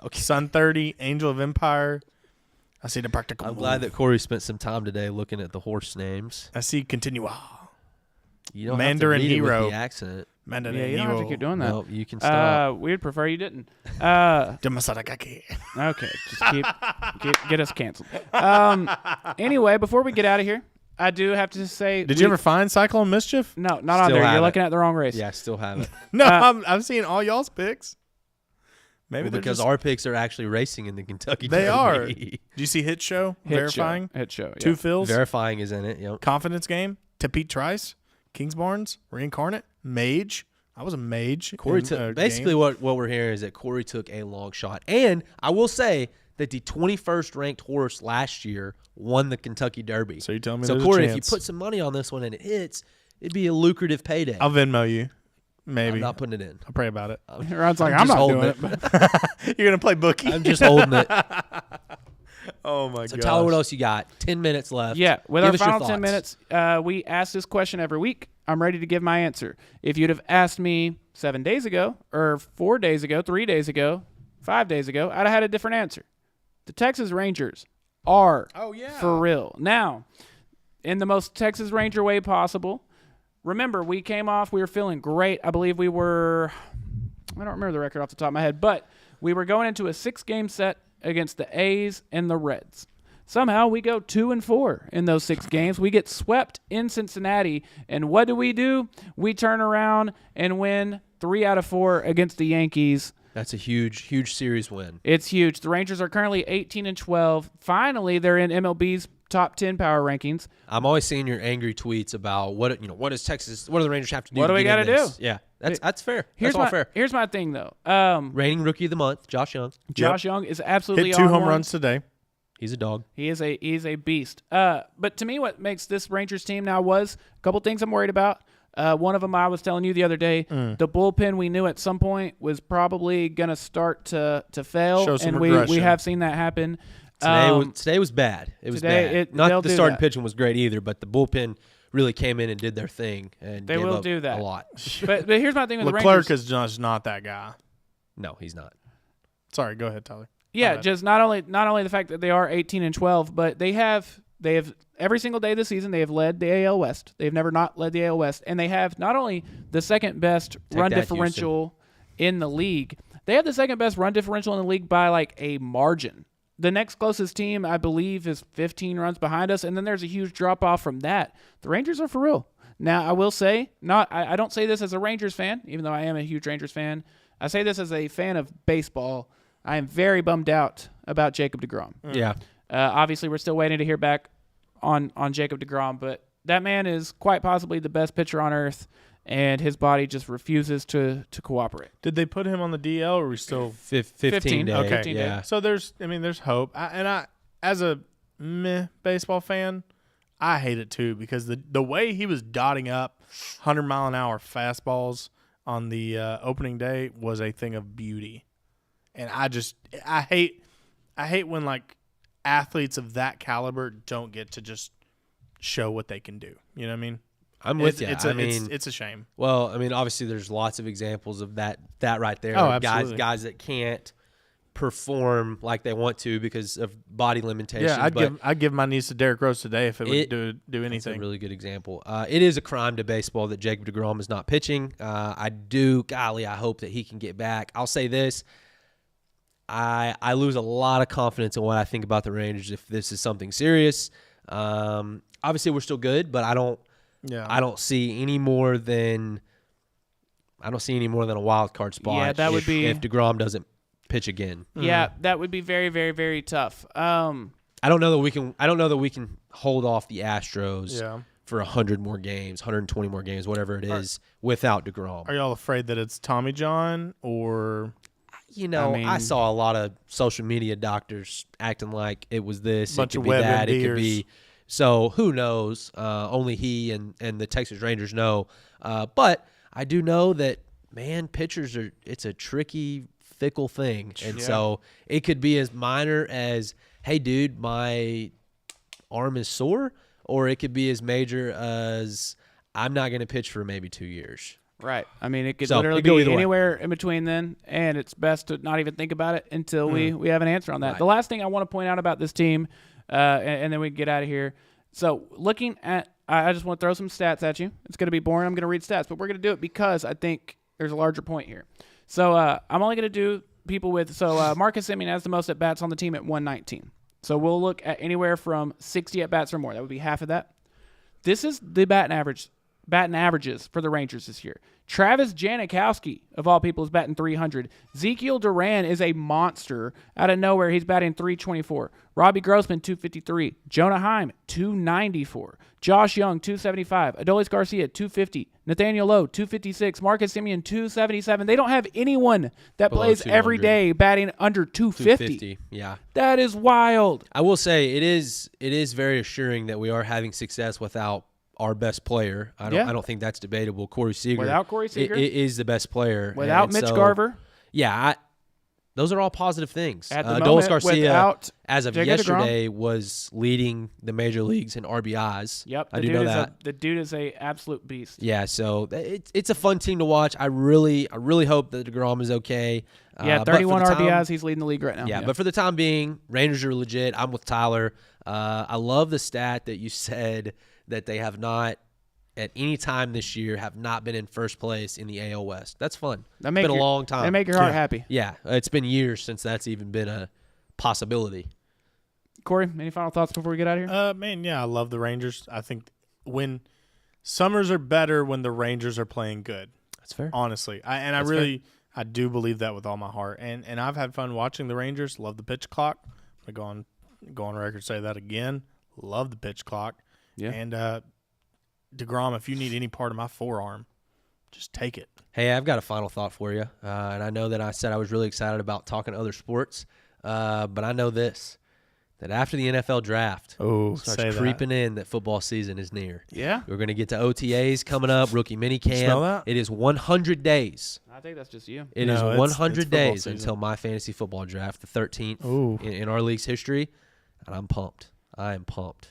Okay. Sun 30, Angel of Empire. I see the practical. I'm glad that Corey spent some time today looking at the horse names. I see Continua. You don't Mandarin have to read Hero. it with the accent. Mandarin Yeah, you don't have to keep doing that. No, you can stop. We'd prefer you didn't. Dermasadakake. Okay, just get us canceled. Anyway, before we get out of here, I do have to say. Did you ever find Cyclone Mischief? No, not on Still there. have You're it. looking at the wrong race. Yeah, I still have it. No, I'm seeing all y'all's picks. Maybe Well, they're because just, our picks are actually racing in the Kentucky they are. Derby. Do you see Hit Show Hit verifying? show. Hit show. Yeah. Two fills. Verifying is in it. Yep. Confidence Game. To Pete Trice. Kingsbarns. Reincarnate. Mage. I was a mage. Corey in a took basically game. what we're hearing is that Corey took a long shot, and I will say that the 21st ranked horse last year won the Kentucky Derby. So you're telling me So there's a Corey, if you chance. put some money on this one and it hits, it'd be a lucrative payday. I'll Venmo you. Maybe. I'm not putting it in. I'll pray about it. Rod's like, I'm I'm just not holding doing it. it. But You're gonna play bookie. I'm just holding it. Oh my So god. Tyler, what else you got? 10 minutes left. yeah, with Give our us your final 10 thoughts. minutes, we ask this question every week. I'm ready to give my answer. If you'd have asked me 7 days ago, or 4 days ago, 3 days ago, 5 days ago, I'd have had a different answer. The Texas Rangers are for real. Now, in the most Texas Ranger way possible, remember, we came off, we were feeling great. I believe we were, I don't remember the record off the top of my head, but we were going into a 6-game set against the A's and the Reds. Somehow we go 2-4 in those 6 games. We get swept in Cincinnati, and what do? We turn around and win 3 out of 4 against the Yankees. That's a huge series win. It's huge. The Rangers are currently 18-12. Finally, they're in MLB's top 10 power rankings. I'm always seeing your angry tweets about what does Texas, what do the Rangers have to do? What to do we get in gotta this? do? Yeah, that's fair. Here's That's all my fair. here's my thing though. Reigning rookie of the month, Josh Young. Josh Young is absolutely Hit 2 on home one. runs today. He's a dog. He's a beast. But to me, what makes this Rangers team now was a couple things I'm worried about. One of them I was telling you the other day. The bullpen we knew at some point was probably going to start to fail, Show some and we regression. have seen that happen. Today was bad. It was today bad. Not they'll the do starting that. pitching was great either, but the bullpen really came in and did their thing and They gave will up do that. a lot. but here's my thing with the Leclerc Rangers. is just not that guy. No, he's not. Sorry, go ahead, Tyler. Yeah, bad. just not only the fact that they are 18-12, but they have every single day this season they have led the AL West. They've never not led the AL West, and they have not only the second best run that, differential in the league. They have the second best run differential in the league by like a margin. The next closest team, I believe, is 15 runs behind us, and then there's a huge drop off from that. The Rangers are for real. Now, I will say, I don't say this as a Rangers fan, even though I am a huge Rangers fan. I say this as a fan of baseball. I am very bummed out about Jacob deGrom. Yeah. Obviously, we're still waiting to hear back on Jacob deGrom, but that man is quite possibly the best pitcher on earth, and his body just refuses to cooperate. Did they put him on the DL or are we still 15 15, days. okay? 15 yeah. days. So there's hope. I as a meh baseball fan, I hate it too because the way he was dotting up 100-mile-an-hour fastballs on the opening day was a thing of beauty, and I hate when like athletes of that caliber don't get to just show what they can do. You know what I mean? I'm with you. It's a shame. Well, I mean, obviously, there's lots of examples of that right there. Oh, Of absolutely. guys that can't perform like they want to because of body limitations. Yeah, but I'd give my niece to Derrick Rose today if it would It- do that's a anything. really good example. It is a crime to baseball that Jacob deGrom is not pitching. I hope that he can get back. I'll say this. I lose a lot of confidence in what I think about the Rangers if this is something serious. Obviously, we're still good, but I don't see any more than a wild card spot. Yeah, that would be- if deGrom doesn't pitch again. Yeah, that would be very, very, very tough. I don't know that we can hold off the Astros Yeah. for 100 more games, 120 more games, whatever it is, without deGrom. Are y'all afraid that it's Tommy John or I mean- saw a lot of social media doctors acting like it was this, Bunch it of could be that, WebMDers. So who knows? Only he and the Texas Rangers know. But I do know that, man, pitchers it's a tricky, fickle thing. And so it could be as minor as, hey, dude, my arm is sore, or it could be as major as I'm not going to pitch for maybe 2 years. Right. I mean, it could So, literally it could go be either way. anywhere in between then, and it's best to not even think about it until we have an answer on that. Right. The last thing I want to point out about this team, and then we can get out of here. So looking at, I just want to throw some stats at you. It's going to be boring. I'm going to read stats, but we're going to do it because I think there's a larger point here. So I'm only going to do people with, Marcus Semien has the most at-bats on the team at 119. So we'll look at anywhere from 60 at-bats or more. That would be half of that. This is the batting averages for the Rangers this year. Travis Janikowski, of all people, is batting 300. Ezekiel Duran is a monster. Out of nowhere, he's batting 324. Robbie Grossman, 253. Jonah Heim, 294. Josh Young, 275. Adolis Garcia, 250. Nathaniel Lowe, 256. Marcus Semien, 277. They don't have anyone that Below plays every 200. day batting under 250. 250. Yeah. That is wild. I will say it is very assuring that we are having success without our best player. I don't think that's debatable. Corey Seager. Without Corey Seager. is the best player. Without And Mitch so, Garver. Yeah, those are all positive things. At the Adolis moment, Garcia, without as of Jacob yesterday, was leading the major leagues in RBIs. Yep. I do know that. The dude is a absolute beast. Yeah, so it's a fun team to watch. I really hope that DeGrom is okay. Yeah, but for 31 the time- RBIs. He's leading the league right now. Yeah, but for the time being, Rangers are legit. I'm with Tyler. I love the stat that you said that they have not, at any time this year, have not been in first place in the AL West. That's fun. That It's make been a your- long time. They make your heart happy. Yeah, it's been years since that's even been a possibility. Corey, any final thoughts before we get out of here? Man, yeah, I love the Rangers. I think when summers are better when the Rangers are playing good. That's fair. Honestly, I do believe that with all my heart. And I've had fun watching the Rangers. Love the pitch clock. I'm gonna go on record say that again. Love the pitch clock. Yeah. And DeGrom, if you need any part of my forearm, just take it. Hey, I've got a final thought for you. And I know that I said I was really excited about talking other sports, but I know this, that after the NFL draft starts creeping in, that football season is near. Yeah. We're going to get to OTAs coming up, rookie mini camp. Smell that? It is 100 days. I think that's just you. It No, is it's 100 football days season. until my fantasy football draft, the 13th Ooh. in our league's history, and I'm pumped. I am pumped.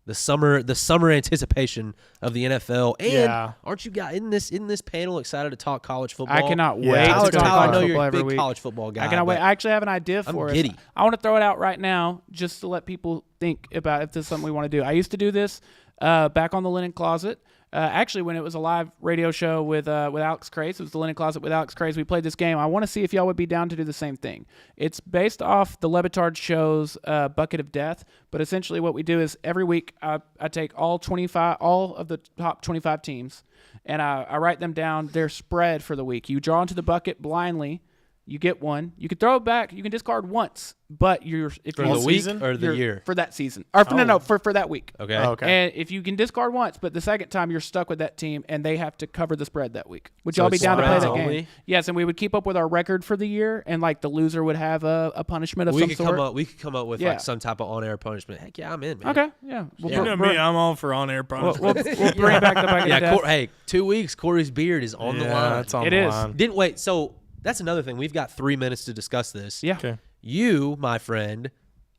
The summer anticipation of the NFL, and Yeah. aren't you guys in this panel excited to talk college football? I cannot Yeah, wait it's Tyler, to talk gonna be Tyler, I college know football you're a every big week. college football guy. I cannot wait. but I actually have an idea I'm for us. giddy. I want to throw it out right now just to let people think about if this is something we want to do. I used to do this back on the Linen Closet. Actually, when it was a live radio show with Alex Craze, it was the Linen Closet with Alex Craze. We played this game. I want to see if y'all would be down to do the same thing. It's based off the Levitard show's Bucket of Death, but essentially what we do is every week I take all of the top 25 teams, and I write them down their spread for the week. You draw into the bucket blindly. You get one. You can throw it back. You can discard once, but for the All week season? or the you're- year. for that season, or for that week. Okay. Oh, okay. And if you can discard once, but the second time you're stuck with that team and they have to cover the spread that week. Would So y'all be it's down to play spreads that game? only? Yes, and we would keep up with our record for the year, and like the loser would have a punishment of We some could sort. we could come up with Yeah. like some type of on-air punishment. Heck yeah, I'm in, man. Okay, yeah. We'll, Yeah. You know me, I'm all for on-air punishment. we'll bring back the bucket Yeah, of death. hey, 2 weeks. Corey's beard is on the line. It's on It the is. line. Didn't wait. So that's another thing. We've got 3 minutes to discuss this. Yeah. Okay. You, my friend,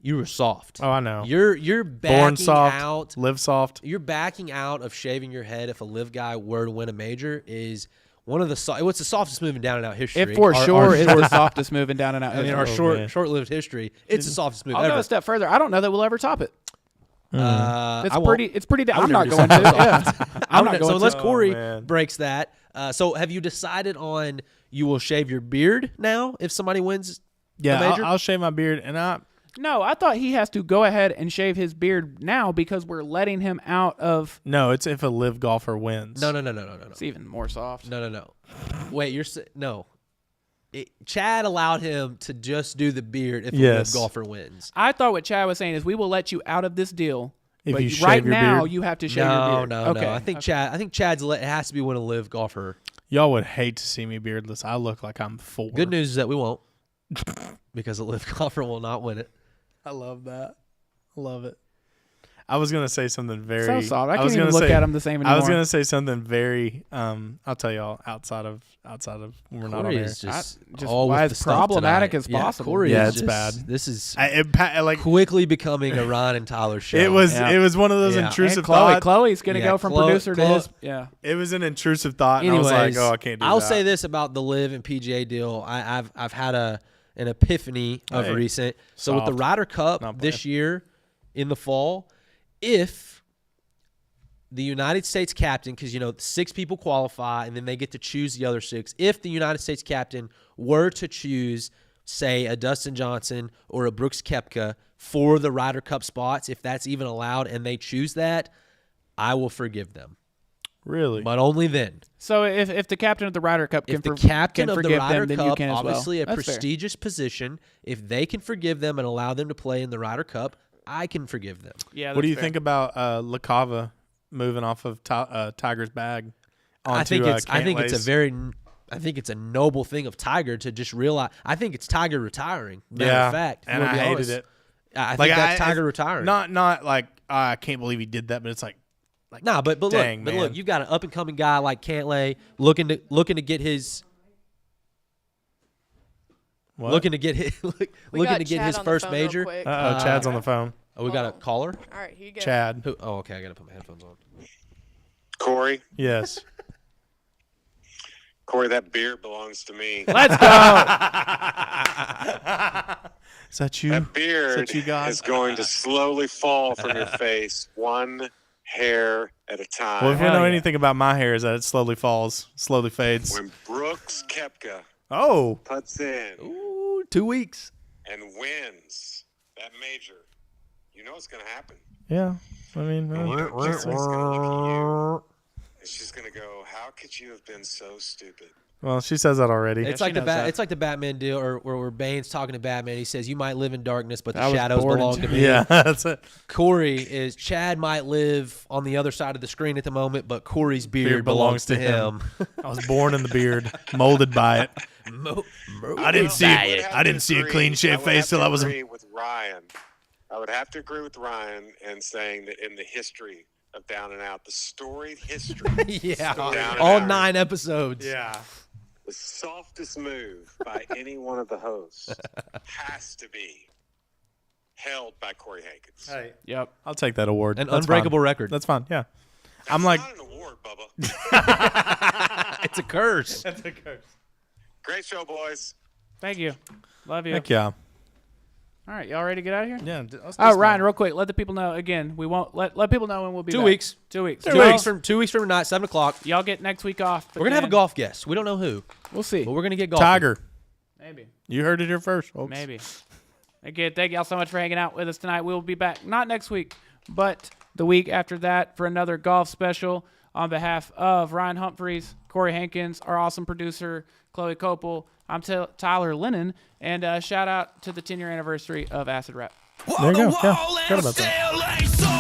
you were soft. Oh, I know. You're Born backing soft, out. live soft. You're backing out of shaving your head if a live guy were to win a major is one of the what's the softest move in down and out history. It for Our- sure our is short- the softest move in down and out. I mean, our Oh, man. short-lived history. It's the softest move I'll ever. go a step further. I don't know that we'll ever top it. It's I won't. pretty. It's pretty. I would I'm not never going do to. Yeah. I'm not So going unless to. Corey man. breaks that. So have you decided on you will shave your beard now if somebody wins? Yeah, a major? I'll shave my beard, and No, I thought he has to go ahead and shave his beard now because we're letting him out of. no, it's if a live golfer wins. No. It's even more soft. No. Wait, no. Chad allowed him to just do the beard if a Yes. live golfer wins. I thought what Chad was saying is we will let you out of this deal, If but you shave right your now beard? you have to shave your beard. No. Okay. I think Chad's it has to be when a live golfer. Y'all would hate to see me beardless. I look like I'm 4. Good news is that we won't, because a live golfer will not win it. I love that. I love it. I was gonna say something very. So soft. I was can't even gonna look say- at him the same anymore. I was gonna say something very. I'll tell y'all outside of when we're not on Corey air. is just just all why with it's the stuff problematic tonight. as possible. Corey Yeah, is it's just- bad. This is Like quickly becoming a Ryan and Tyler show. it was. Yeah. It was one of those Yeah. intrusive And Chloe. thoughts. Chloe's gonna Yeah, go from Chloe- producer to Chloe- his. Yeah. It was an intrusive thought, and Anyways, I was like, "Oh, I can't do I'll that." say this about the Live and PGA deal. I've had an epiphany of Hey, recent. So with the soft. Ryder Cup Not this bad. year in the fall, if the United States captain, because 6 people qualify and then they get to choose the other 6. If the United States captain were to choose, say, a Dustin Johnson or a Brooks Koepka for the Ryder Cup spots, if that's even allowed, and they choose that, I will forgive them, Really? but only then. So if the captain of the Ryder Cup can If the for- captain can of the forgive Ryder them, then you Cup, can as well. obviously a That's fair. prestigious position, if they can forgive them and allow them to play in the Ryder Cup, I can forgive them. Yeah. What do that's you fair. think about LaCava moving off of Tiger's bag? I Onto, think it's a Cantlay's? very I think it's a noble thing of Tiger to just realize. I think it's Tiger retiring. Matter Yeah, of fact, if you and wanna I be hated honest. it. I think that's Tiger retiring. Not like I can't believe he did that, but it's like Nah, but dang, look, man. you've got an up and coming guy like Cantlay looking to get his what? looking to get his We looking got to get Chad his on the first phone real major. quick. Uh-oh, Chad's on the phone. Oh, we got a caller. All right, here you go. Chad. Who? Oh, okay. I gotta put my headphones on. Corey, Yes. Corey, that beard belongs to me. Let's go. Is that you? That beard you got? is going to slowly fall from your face, one hair at a time. Well, if we Hell know yeah. anything about my hair, is that it slowly falls, slowly fades. When Brooks Koepka Oh, puts in Ooh, 2 weeks. and wins that major, you know what's going to happen. yeah. I mean, Karen's going to look at you, and she's going to go, "How could you have been so stupid?" well, she says that already. It's she like knows that. it's like the Batman deal, or where Bane's talking to Batman. He says, "You might live in darkness, but I the was shadows born belong into to me." yeah, that's it. Corey is Chad might live on the other side of the screen at the moment, but Corey's beard, Beard belongs belongs to to him. I was born in the beard, molded by it. I didn't see I it. would have I to didn't see a agree- clean-shaved I would face have till to I was. agree with Ryan. I would have to agree with Ryan and saying that in the history of Down and Out, the storied history, yeah, Down and all Out, 9 episodes. Yeah. the softest move by any one of the hosts has to be held by Corey Hankins. Hey, Yep. I'll take that award. An That's unbreakable fine. record. That's fine. Yeah. That's I'm like, not an award, Bubba. It's a curse. that's a curse. Great show, boys. Thank you. Love you. Heck yeah. All right, y'all ready to get out of here? Yeah. Oh, Ryan, real quick, let the people know again. We won't let people know when we'll be 2 back. weeks. 2 weeks. 2 Y'all- weeks from 2 weeks from tonight, 7:00. Y'all get next week off. but We're gonna have a then- golf guest. We don't know who, We'll see. but we're gonna get golf. Tiger. Maybe. You heard it here first, folks. Maybe. Again, thank y'all so much for hanging out with us tonight. We'll be back not next week, but the week after that for another golf special. On behalf of Ryan Humphreys, Corey Hankins, our awesome producer, Chloe Copel, I'm Tyler Lennon, and shout out to the 10-year anniversary of Acid Rap. There you go. Yeah. Forgot about that.